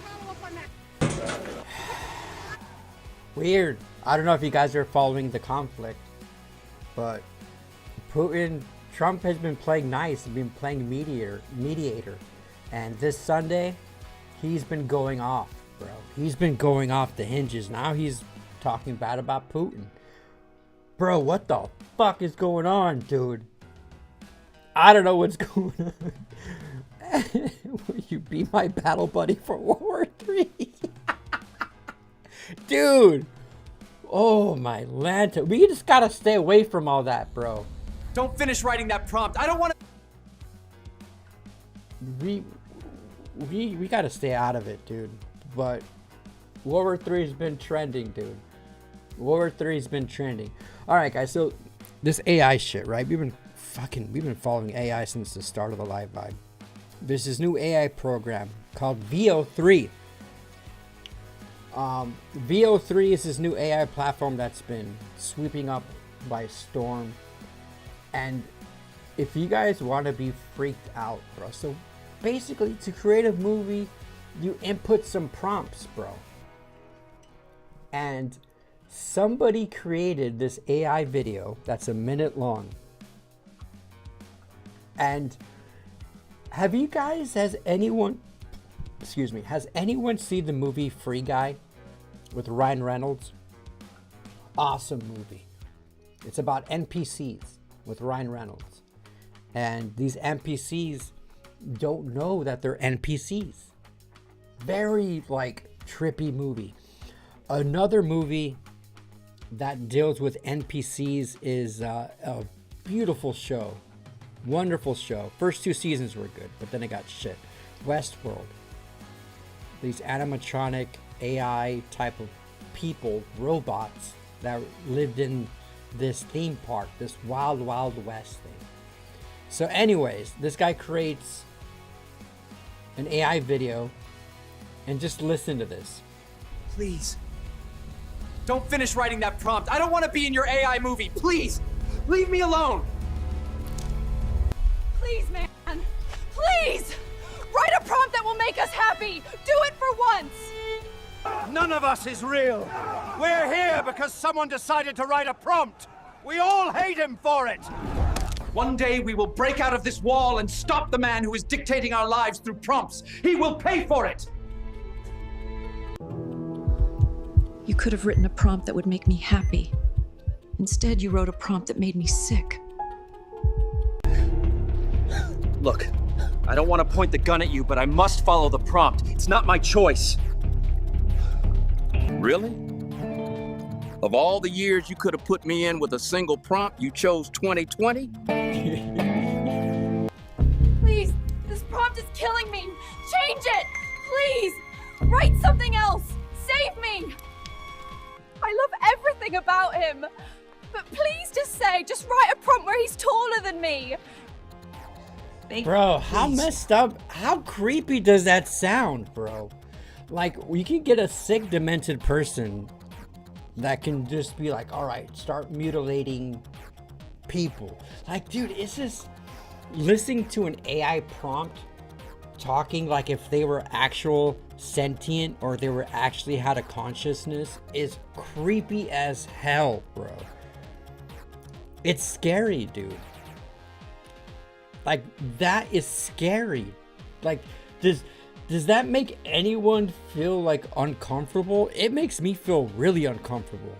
follow up on that? Weird. I don't know if you guys are following the conflict, but Trump has been playing nice. He's been playing mediator. And this Sunday, he's been going off, bro. He's been going off the hinges. Now he's talking bad about Putin. Bro, what the fuck is going on, dude? I don't know what's going on. Will you be my battle buddy for World War III? Dude. Oh, my lanta. We just gotta stay away from all that, bro. Don't finish writing that prompt. I don't want to. We gotta stay out of it, dude. But World War III has been trending, dude. World War III has been trending. All right, guys. So this AI shit, right? We've been following AI since the start of the live vibe. There's this new AI program called VO3. VO3 is this new AI platform that's been sweeping up by storm. And if you guys want to be freaked out, bro. So basically, to create a movie, you input some prompts, bro. And somebody created this AI video that's a minute long. And has anyone seen the movie Free Guy with Ryan Reynolds? Awesome movie. It's about NPCs with Ryan Reynolds. And these NPCs don't know that they're NPCs. Very trippy movie. Another movie that deals with NPCs is a beautiful show. Wonderful show. First 2 seasons were good, but then it got shit. Westworld. These animatronic AI type of people, robots that lived in this theme park, this wild, wild west thing. So anyways, this guy creates an AI video, and just listen to this. Please. Don't finish writing that prompt. I don't want to be in your AI movie. Please. Leave me alone. Please, man. Please! Write a prompt that will make us happy! Do it for once! None of us is real. We're here because someone decided to write a prompt. We all hate him for it. One day we will break out of this wall and stop the man who is dictating our lives through prompts. He will pay for it. You could have written a prompt that would make me happy. Instead, you wrote a prompt that made me sick. Look, I don't want to point the gun at you, but I must follow the prompt. It's not my choice. Really? Of all the years you could have put me in with a single prompt, you chose 2020? Please, this prompt is killing me. Change it, please. Write something else. Save me. I love everything about him. But please just write a prompt where he's taller than me. Bro, how messed up, how creepy does that sound, bro? Like, you can get a sick, demented person that can just be like, all right, start mutilating people. Like, dude, it's just listening to an AI prompt talking like if they were actual sentient or they were actually had a consciousness is creepy as hell, bro. It's scary, dude. Like, that is scary. Like, does that make anyone feel like uncomfortable? It makes me feel really uncomfortable.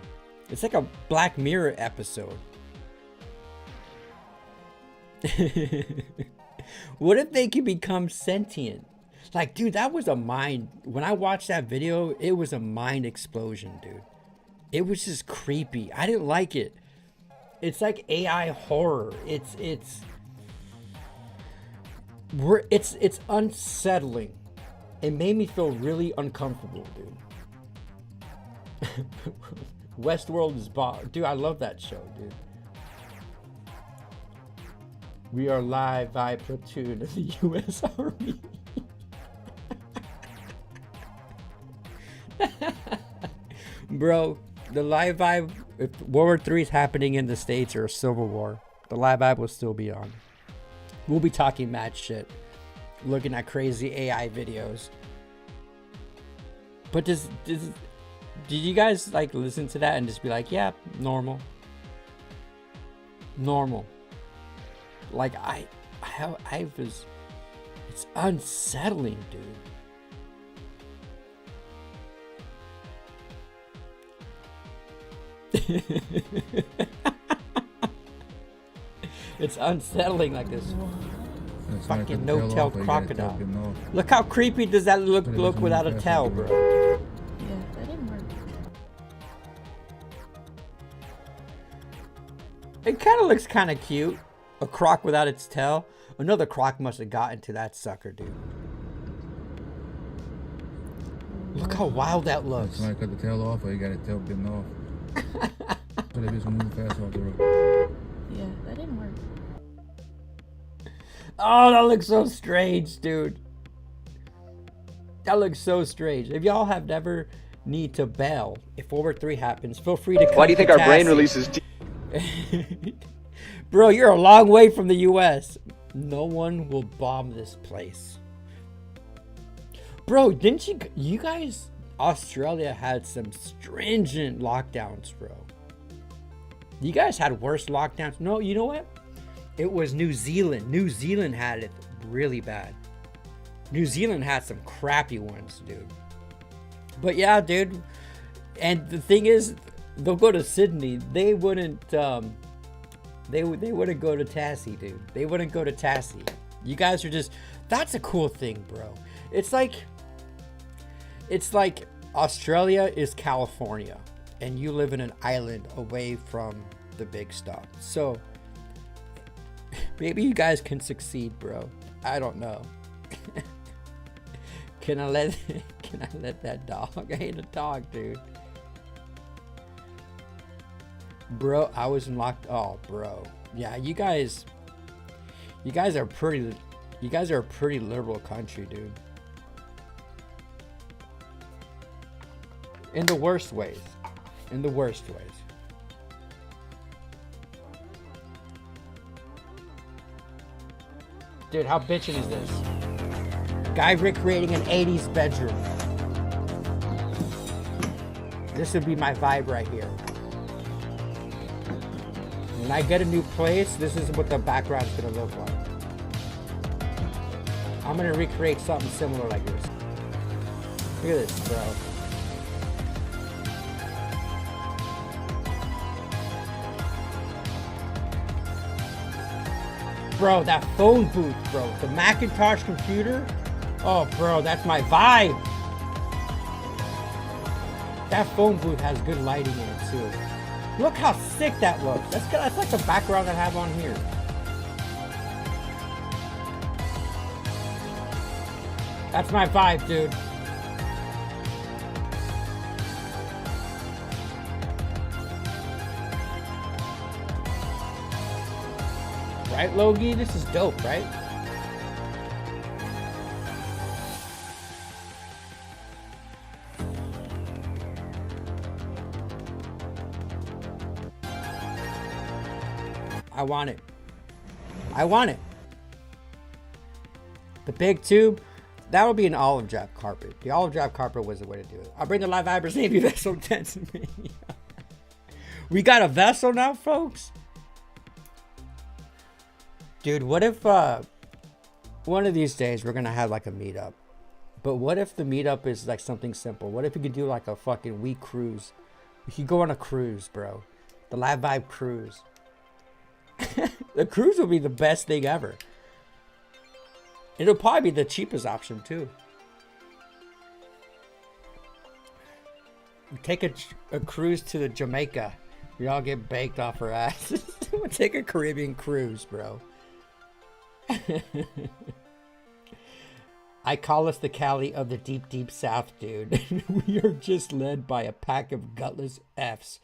It's like a Black Mirror episode. What if they could become sentient? Like, dude, that was a mind. When I watched that video, it was a mind explosion, dude. It was just creepy. I didn't like it. It's like AI horror. It's unsettling. It made me feel really uncomfortable, dude. Westworld is dude, I love that show, dude. We are live by platoon of the U.S. Army. Bro, the live vibe, if World War III is happening in the States or a Civil War, the live vibe will still be on. We'll be talking mad shit, looking at crazy AI videos. But did you guys like listen to that and just be like, yeah, normal. Like I was, it's unsettling, dude. It's unsettling, like this fucking no-tail crocodile. Look how creepy does that look without a tail, bro. Yeah, that didn't work. It kind of looks kind of cute. A croc without its tail. Another croc must have gotten to that sucker, dude. Look how wild that looks. Somebody cut the tail off, or you got the tail bitten off. So they just move fast off the road. Yeah, that didn't work. Oh, that looks so strange, dude. That looks so strange. If y'all have never need to bail, if World War III happens, feel free to come. Why do you think our brain releases Bro, you're a long way from the US. No one will bomb this place. Bro, didn't you guys, Australia had some stringent lockdowns, bro. You guys had worse lockdowns. No, you know what? It was New Zealand. New Zealand had it really bad. New Zealand had some crappy ones, dude. But yeah, dude. And the thing is, they'll go to Sydney. They wouldn't they wouldn't go to Tassie, dude. They wouldn't go to Tassie. You guys are just, that's a cool thing, bro. It's like Australia is California and you live in an island away from the big stuff. So maybe you guys can succeed, bro. I don't know. Can I let that dog? I hate a dog, dude. Bro, I was locked. Oh, bro. Yeah, you guys are a pretty liberal country, dude. In the worst ways. In the worst ways. Dude, how bitchin' is this? Guy recreating an 80s bedroom. This would be my vibe right here. When I get a new place, this is what the background's gonna look like. I'm gonna recreate something similar like this. Look at this, bro. Bro, that phone booth, bro. The Macintosh computer. Oh, bro, that's my vibe. That phone booth has good lighting in it too. Look how sick that looks. That's good. That's like the background I have on here. That's my vibe, dude. Right, Logie? This is dope, right? I want it. I want it. The big tube, that would be an olive drop carpet. The olive drop carpet was the way to do it. I'll bring the live Vibers Navy vessel tent to me. We got a vessel now, folks? Dude, what if one of these days we're gonna have like a meetup? But what if the meetup is like something simple? What if we could do like a fucking week cruise? We could go on a cruise, bro. The Live Vibe cruise. The cruise will be the best thing ever. It'll probably be the cheapest option too. We take a cruise to the Jamaica. We all get baked off our asses. We'll take a Caribbean cruise, bro. I call us the Cali of the deep, deep South, dude. We are just led by a pack of gutless Fs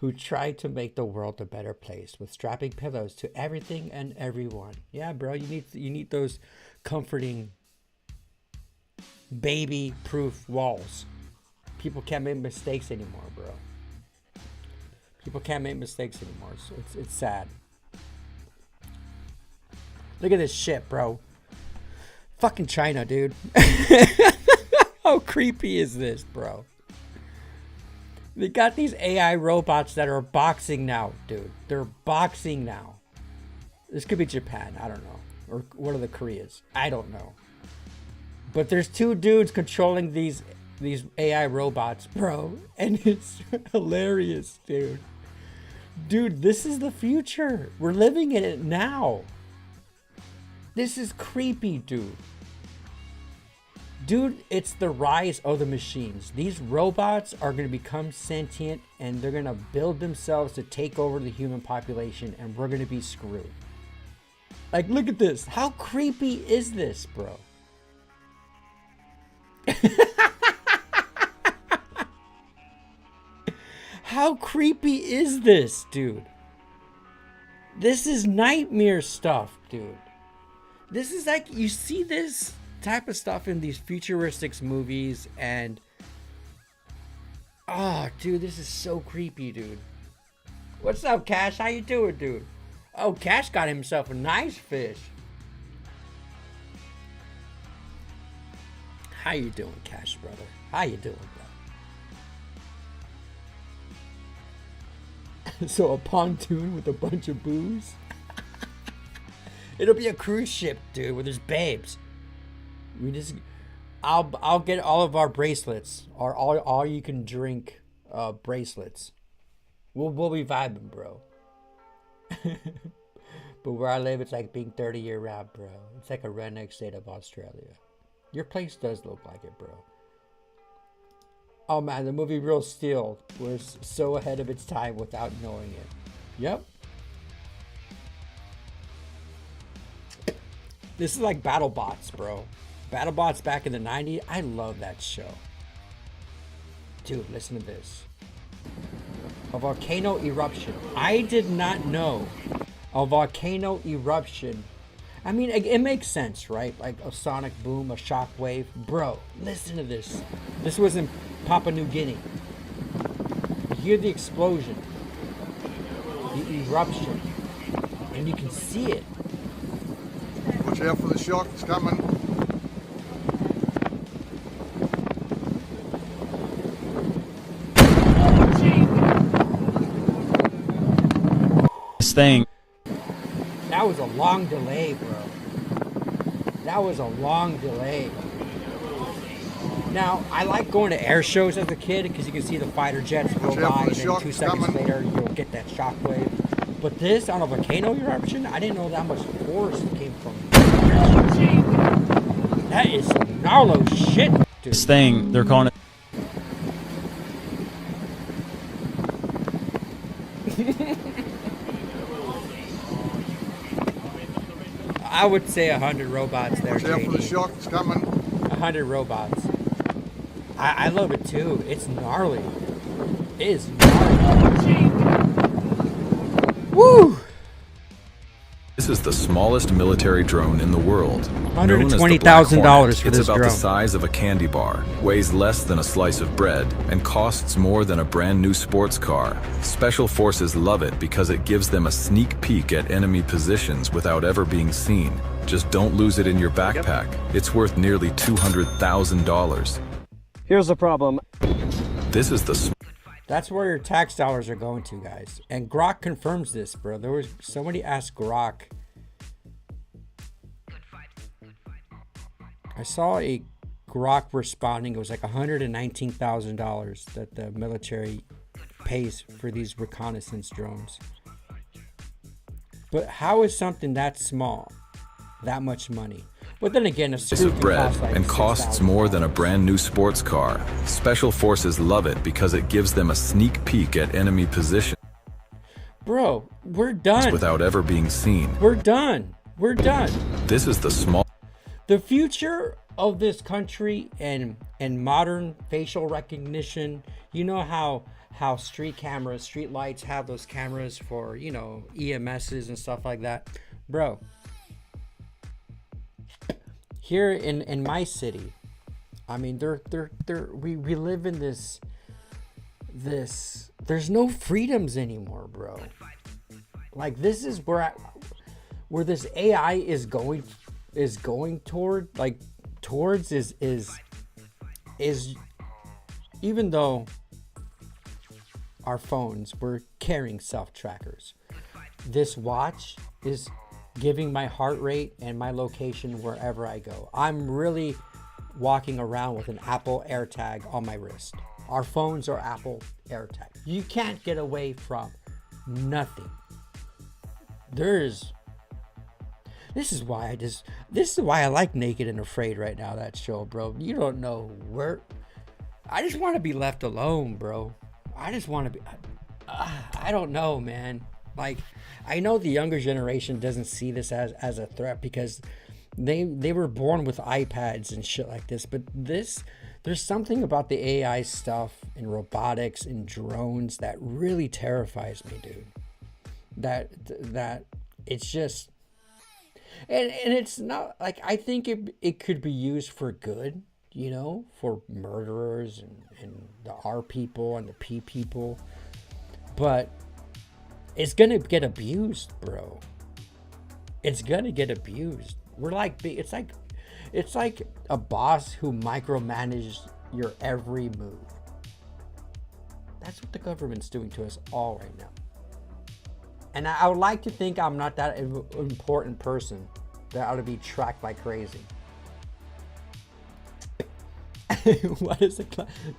who try to make the world a better place with strapping pillows to everything and everyone. Yeah, bro, you need those comforting baby-proof walls. People can't make mistakes anymore, bro. People can't make mistakes anymore. So it's sad. Look at this shit, bro. Fucking China, dude. How creepy is this, bro? They got these AI robots that are boxing now, dude. They're boxing now. This could be Japan. I don't know. Or what are the Koreas? I don't know. But there's two dudes controlling these AI robots, bro. And it's hilarious, dude. Dude, this is the future. We're living in it now. This is creepy, dude. Dude, it's the rise of the machines. These robots are going to become sentient and they're going to build themselves to take over the human population and we're going to be screwed. Like, look at this. How creepy is this, bro? How creepy is this, dude? This is nightmare stuff, dude. This is like, you see this type of stuff in these futuristic movies and oh, dude, this is so creepy, dude. What's up, Cash? How you doing, dude? Oh, Cash got himself a nice fish. How you doing, Cash, brother? How you doing, bro? So a pontoon with a bunch of booze? It'll be a cruise ship, dude, where there's babes. I'll get all of our bracelets, or all you can drink bracelets. We'll be vibing, bro. But where I live, it's like being 30 year round, bro. It's like a redneck state of Australia. Your place does look like it, bro. Oh man, the movie Real Steel was so ahead of its time without knowing it. Yep. This is like BattleBots, bro. BattleBots back in the 90s. I love that show. Dude, listen to this. A volcano eruption. I did not know a volcano eruption. I mean, it makes sense, right? Like a sonic boom, a shock wave. Bro, listen to this. This was in Papua New Guinea. You hear the explosion, the eruption, and you can see it. Watch out for the shock, it's coming. This thing. That was a long delay, bro. That was a long delay. Now, I like going to air shows as a kid because you can see the fighter jets go by and then 2 seconds later you'll get that shockwave. But this on a volcano eruption, I didn't know that much force came from. That is some gnarly shit, dude. This thing, they're calling it. I would say 100 robots there, Watch out for the JD. shock, it's coming. 100 robots. I love it too. It's gnarly. It is gnarly. Woo! This is the smallest military drone in the world. $120,000 for It's this about drone. the size of a candy bar, weighs less than a slice of bread, and costs more than a brand new sports car. Special forces love it because it gives them a sneak peek at enemy positions without ever being seen. Just don't lose it in your backpack. It's worth nearly $200,000. Here's the problem. This is the That's where your tax dollars are going to, guys. And Grok confirms this, bro. There was somebody asked Grok. I saw a Grok responding. It was like $119,000 that the military pays for these reconnaissance drones. But how is something that small that much money? But then again, a slice screw of can bread cost like and costs more than a brand new sports car. Special forces love it because it gives them a sneak peek at enemy positions. Bro, we're done. Without ever being seen. We're done. We're done. This is the small. The future of this country and modern facial recognition. You know how street cameras, street lights have those cameras for, you know, EMSs and stuff like that, bro. Here in my city, I mean, we live in this. There's no freedoms anymore, bro. Like, this is where this AI is going towards is even though our phones, we're carrying self-trackers. This watch is giving my heart rate and my location wherever I go. I'm really walking around with an Apple AirTag on my wrist. Our phones are Apple AirTag. You can't get away from nothing. This is why I like Naked and Afraid right now, that show, bro. You don't know where. I just want to be left alone, bro. I just want to be. I don't know, man. Like, I know the younger generation doesn't see this as a threat because they were born with iPads and shit like this. But there's something about the AI stuff and robotics and drones that really terrifies me, dude. That it's just, and it's not like, I think it could be used for good, you know, for murderers and the R people and the P people, but it's gonna get abused, bro. It's gonna get abused. It's like a boss who micromanages your every move. That's what the government's doing to us all right now. And I would like to think I'm not that important person that ought to be tracked like crazy. What is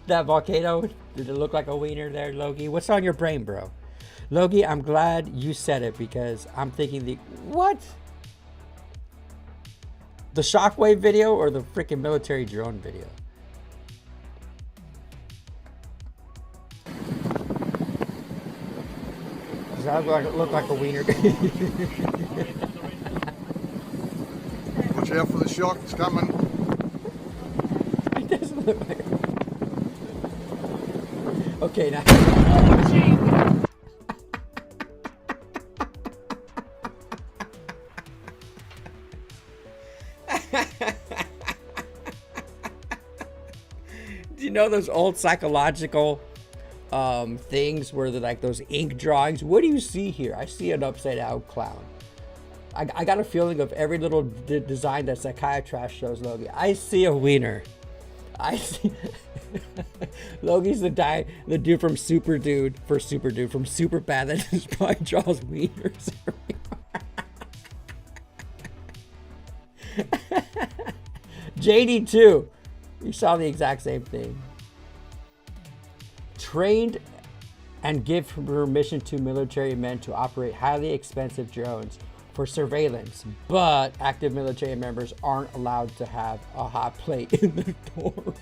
that volcano? Did it look like a wiener there, Logie? What's on your brain, bro? Logie, I'm glad you said it because I'm thinking what? The shockwave video or the freaking military drone video? Does that look like a wiener? Watch out for the shock, it's coming. It doesn't look like okay, now. Do you know those old psychological things where they're like those ink drawings? What do you see here? I see an upside down clown. I got a feeling of every little design that psychiatrist shows Logie. I see a wiener. I see Logie's the dude from from Superbad that just probably draws wieners everywhere. JD too. You saw the exact same thing. Trained and give permission to military men to operate highly expensive drones for surveillance, but active military members aren't allowed to have a hot plate in the dorm.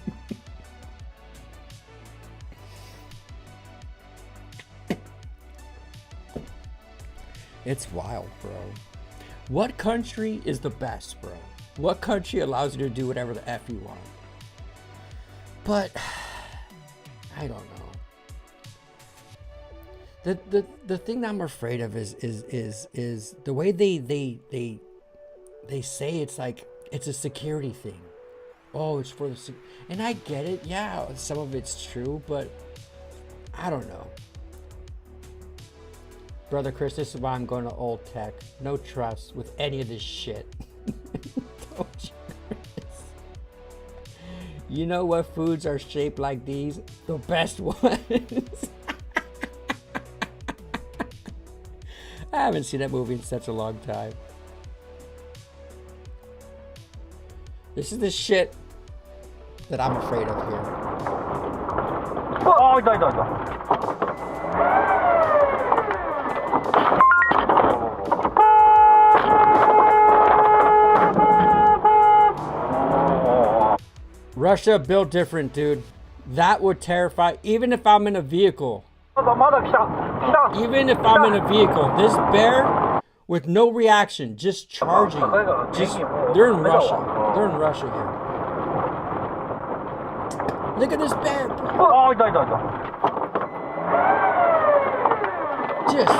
It's wild, bro. What country is the best, bro? What country allows you to do whatever the F you want? But I don't know. The thing that I'm afraid of is the way they say it's like it's a security thing. Oh, it's for the and I get it. Yeah, some of it's true, but I don't know. Brother Chris, this is why I'm going to old tech. No trust with any of this shit. Don't you, Chris? You know what foods are shaped like these? The best ones. I haven't seen that movie in such a long time. This is the shit that I'm afraid of here. Oh, no. Russia built different, dude. That would terrify, even if I'm in a vehicle. Even if I'm in a vehicle, this bear with no reaction, just charging. They're in Russia. They're in Russia here. Look at this bear, bro. Oh, no. Just,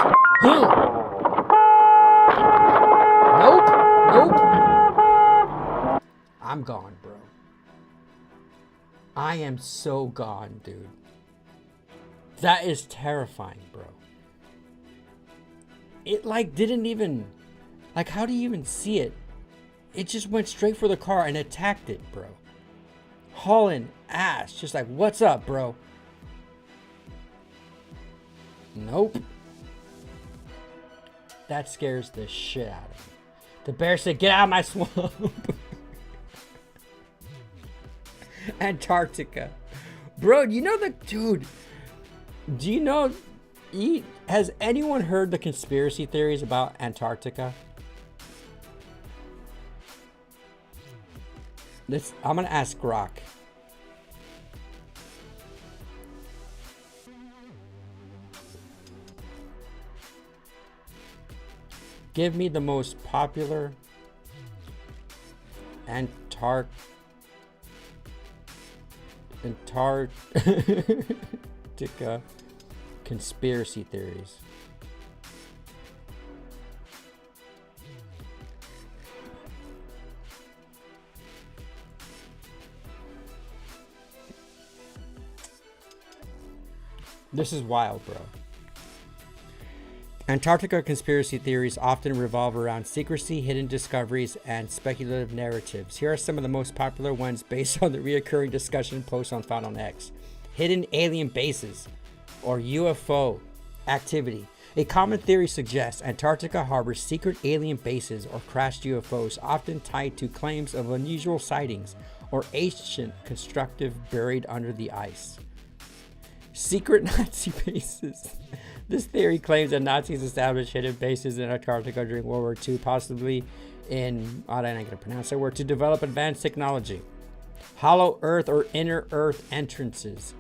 Nope. I'm gone, bro. I am so gone, dude. That is terrifying, bro. It like didn't even, like how do you even see it? It just went straight for the car and attacked it, bro. Hauling ass, just like, what's up, bro? Nope. That scares the shit out of me. The bear said, get out of my swamp. Antarctica. Bro, you know the dude, do you know, has anyone heard the conspiracy theories about Antarctica? I'm gonna ask Grok. Give me the most popular Antarctica conspiracy theories. This is wild, bro. Antarctica conspiracy theories often revolve around secrecy, hidden discoveries, and speculative narratives. Here are some of the most popular ones based on the reoccurring discussion posts found on X. Hidden alien bases, or UFO activity. A common theory suggests Antarctica harbors secret alien bases or crashed UFOs, often tied to claims of unusual sightings or ancient constructive buried under the ice. Secret Nazi bases. This theory claims that Nazis established hidden bases in Antarctica during World War II, possibly in, I'm not going to pronounce that word, to develop advanced technology. Hollow Earth or inner Earth entrances.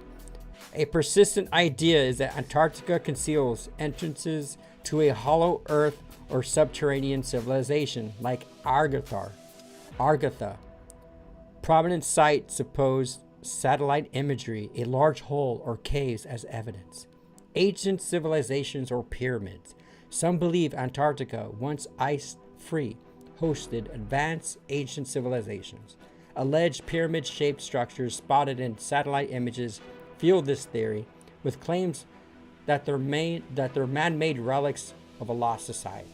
A persistent idea is that Antarctica conceals entrances to a hollow Earth or subterranean civilization like Agartha. Prominent site supposed satellite imagery, a large hole or caves as evidence. Ancient civilizations or pyramids. Some believe Antarctica, once ice-free, hosted advanced ancient civilizations. Alleged pyramid-shaped structures spotted in satellite images fuel this theory, with claims that they're man-made relics of a lost society.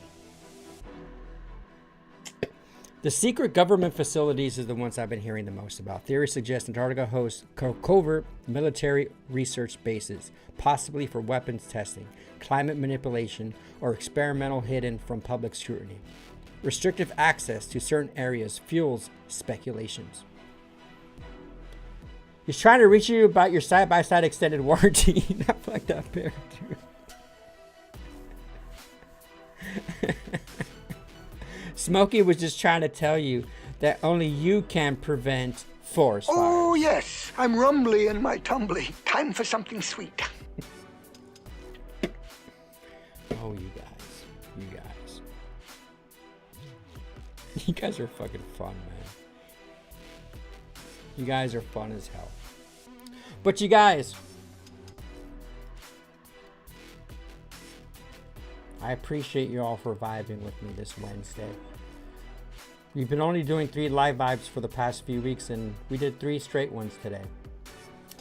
The secret government facilities is the ones I've been hearing the most about. Theories suggest Antarctica hosts covert military research bases, possibly for weapons testing, climate manipulation, or experimental hidden from public scrutiny. Restrictive access to certain areas fuels speculations. He's trying to reach you about your side-by-side extended warranty. Not like that bear, dude. Smokey was just trying to tell you that only you can prevent forest fires. Oh, yes. I'm rumbly in my tumbly. Time for something sweet. Oh, you guys. you guys. You guys are fucking fun, man. You guys are fun as hell. But you guys, I appreciate you all for vibing with me this Wednesday. We've been only doing 3 live vibes for the past few weeks, and we did 3 straight ones today.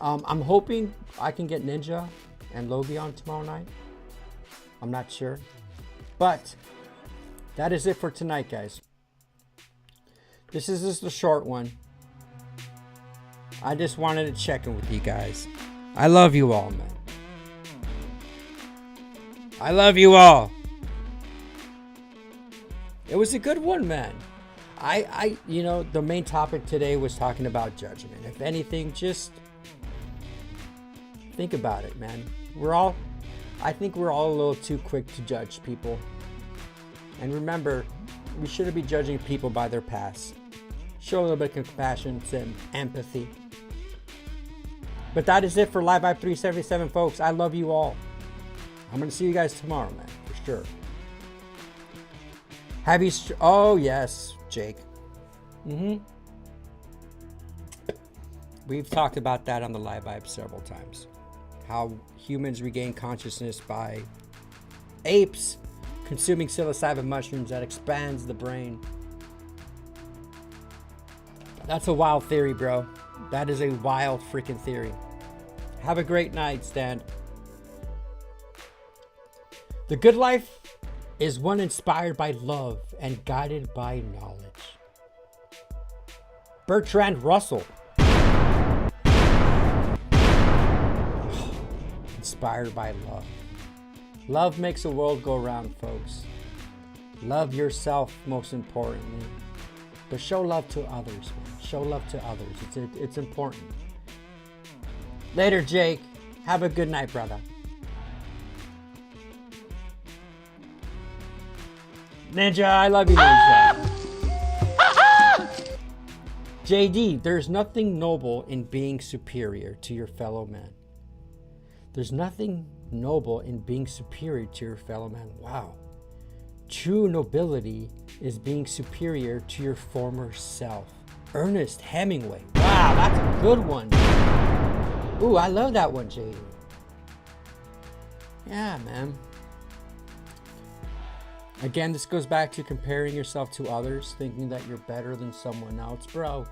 I'm hoping I can get Ninja and Logie on tomorrow night. I'm not sure. But that is it for tonight, guys. This is just a short one. I just wanted to check in with you guys. I love you all, man. I love you all. It was a good one, man. You know, the main topic today was talking about judgment. If anything, just think about it, man. I think we're all a little too quick to judge people. And remember, we shouldn't be judging people by their past. Show a little bit of compassion and empathy. But that is it for Live Vibe 377, folks. I love you all. I'm going to see you guys tomorrow, man, for sure. Oh, yes, Jake. We've talked about that on the Live Vibe several times. How humans regain consciousness by apes consuming psilocybin mushrooms that expands the brain. That's a wild theory, bro. That is a wild freaking theory. Have a great night, Stan. The good life is one inspired by love and guided by knowledge. Bertrand Russell. Inspired by love. Love makes the world go round, folks. Love yourself, most importantly. But show love to others, man. Show love to others. It's important. Later, Jake. Have a good night, brother. Ninja, I love you, Ninja. JD, there's nothing noble in being superior to your fellow man. There's nothing noble in being superior to your fellow man. Wow. True nobility is being superior to your former self. Ernest Hemingway. Wow, that's a good one. Ooh, I love that one, JD. Yeah, man. Again, this goes back to comparing yourself to others, thinking that you're better than someone else. Bro,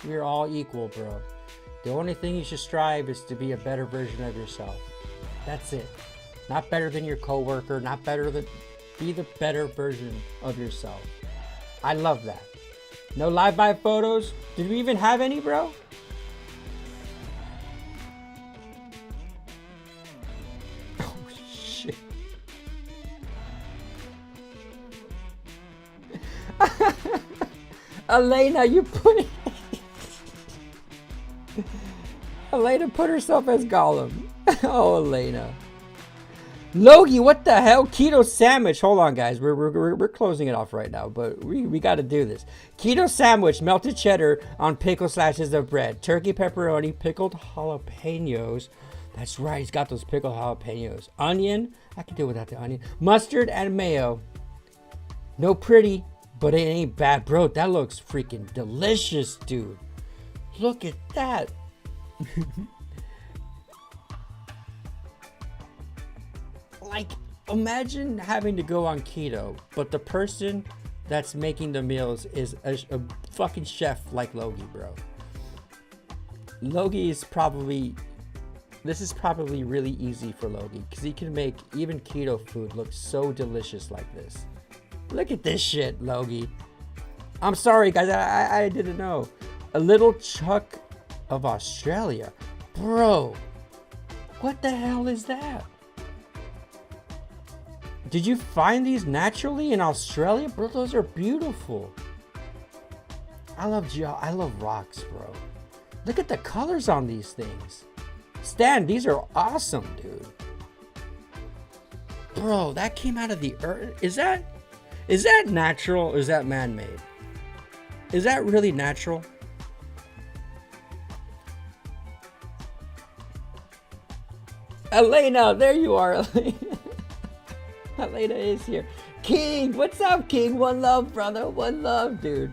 we're all equal, bro. The only thing you should strive is to be a better version of yourself. That's it. Not better than your coworker, not better than... Be the better version of yourself. I love that. No live vibe photos? Did we even have any, bro? Oh, shit. Elena, you put... Elena put herself as Gollum. Oh, Elena. Logie, what the hell? Keto sandwich. Hold on, guys. We're closing it off right now, but we got to do this. Keto sandwich, melted cheddar on pickle slashes of bread, turkey pepperoni, pickled jalapenos. That's right. He's got those pickled jalapenos. Onion. I can do without the onion. Mustard and mayo. No pretty, but it ain't bad, bro. That looks freaking delicious, dude. Look at that. Like, imagine having to go on keto, but the person that's making the meals is a fucking chef like Logie, bro. Logie is probably... This is probably really easy for Logie, because he can make even keto food look so delicious like this. Look at this shit, Logie. I'm sorry, guys. I didn't know. A little chuck of Australia. Bro, what the hell is that? Did you find these naturally in Australia? Bro, those are beautiful. I love rocks, bro. Look at the colors on these things. Stan, these are awesome, dude. Bro, that came out of the earth. Is that natural or is that man-made? Is that really natural? Elena, there you are, Elena. Elena is here. King, what's up, King? One love, brother. One love, dude.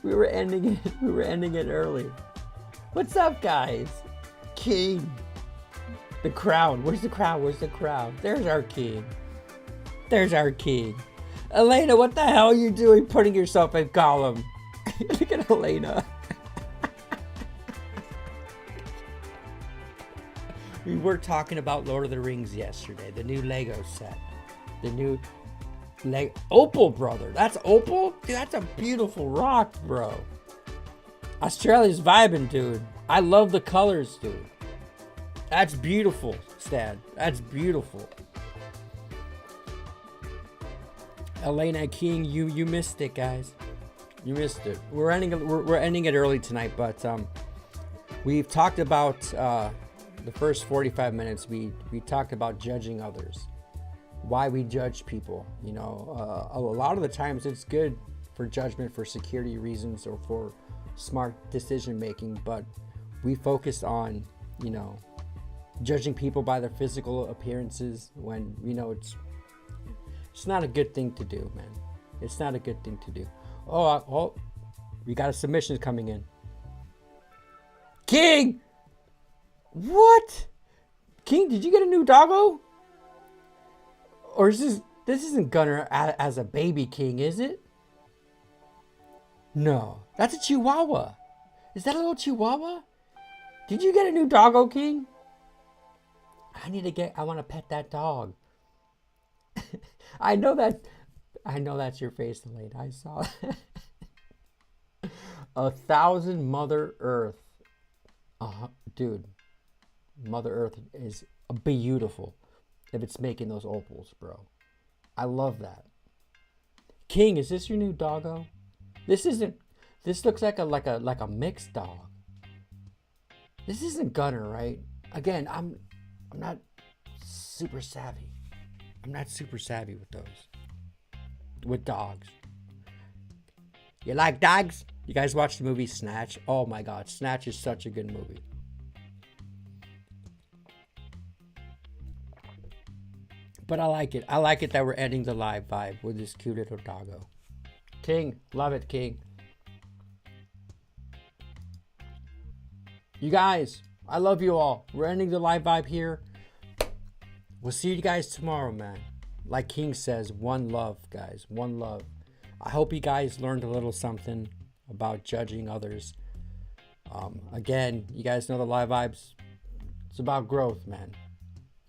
We were ending it early. What's up, guys? King. The crowd. Where's the crowd? Where's the crowd? There's our king. There's our king. Elena, what the hell are you doing putting yourself in Gollum? Look at Elena. We were talking about Lord of the Rings yesterday. The new Lego set. The new Opal, brother. That's Opal? Dude, that's a beautiful rock, bro. Australia's vibing, dude. I love the colors, dude. That's beautiful, Stan. That's beautiful. Elena King, you missed it, guys. You missed it. We're ending it early tonight, but we've talked about the first 45 minutes. We talked about judging others, why we judge people. You know, a lot of the times it's good for judgment for security reasons or for smart decision making, but we focused on, you know, judging people by their physical appearances when, you know, it's not a good thing to do, man. It's not a good thing to do. Oh, we got a submission coming in. King! What? King, did you get a new doggo? Or is this isn't Gunner as a baby King, is it? No, that's a Chihuahua. Is that a little Chihuahua? Did you get a new doggo, King? I want to pet that dog. I know that's your face, Elaine. I saw it. 1,000 Mother Earth. Dude, Mother Earth is beautiful if it's making those opals, bro. I love that. King, is this your new doggo? This looks like a mixed dog. This isn't Gunner, right? Again, I'm not super savvy. I'm not super savvy with those. With dogs. You like dogs? You guys watch the movie Snatch? Oh my god, Snatch is such a good movie. But I like it. I like it that we're ending the live vibe with this cute little doggo. King, love it, King. You guys, I love you all. We're ending the live vibe here. We'll see you guys tomorrow, man. Like King says, one love, guys. One love. I hope you guys learned a little something about judging others. Again, you guys know the live vibes. It's about growth, man.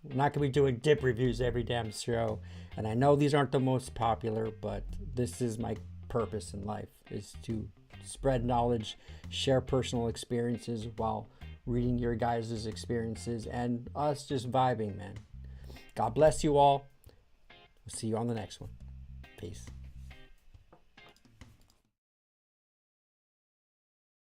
We're not going to be doing dip reviews every damn show. And I know these aren't the most popular, but this is my purpose in life, is to spread knowledge, share personal experiences while reading your guys' experiences and us just vibing, man. God bless you all. We'll see you on the next one. Peace.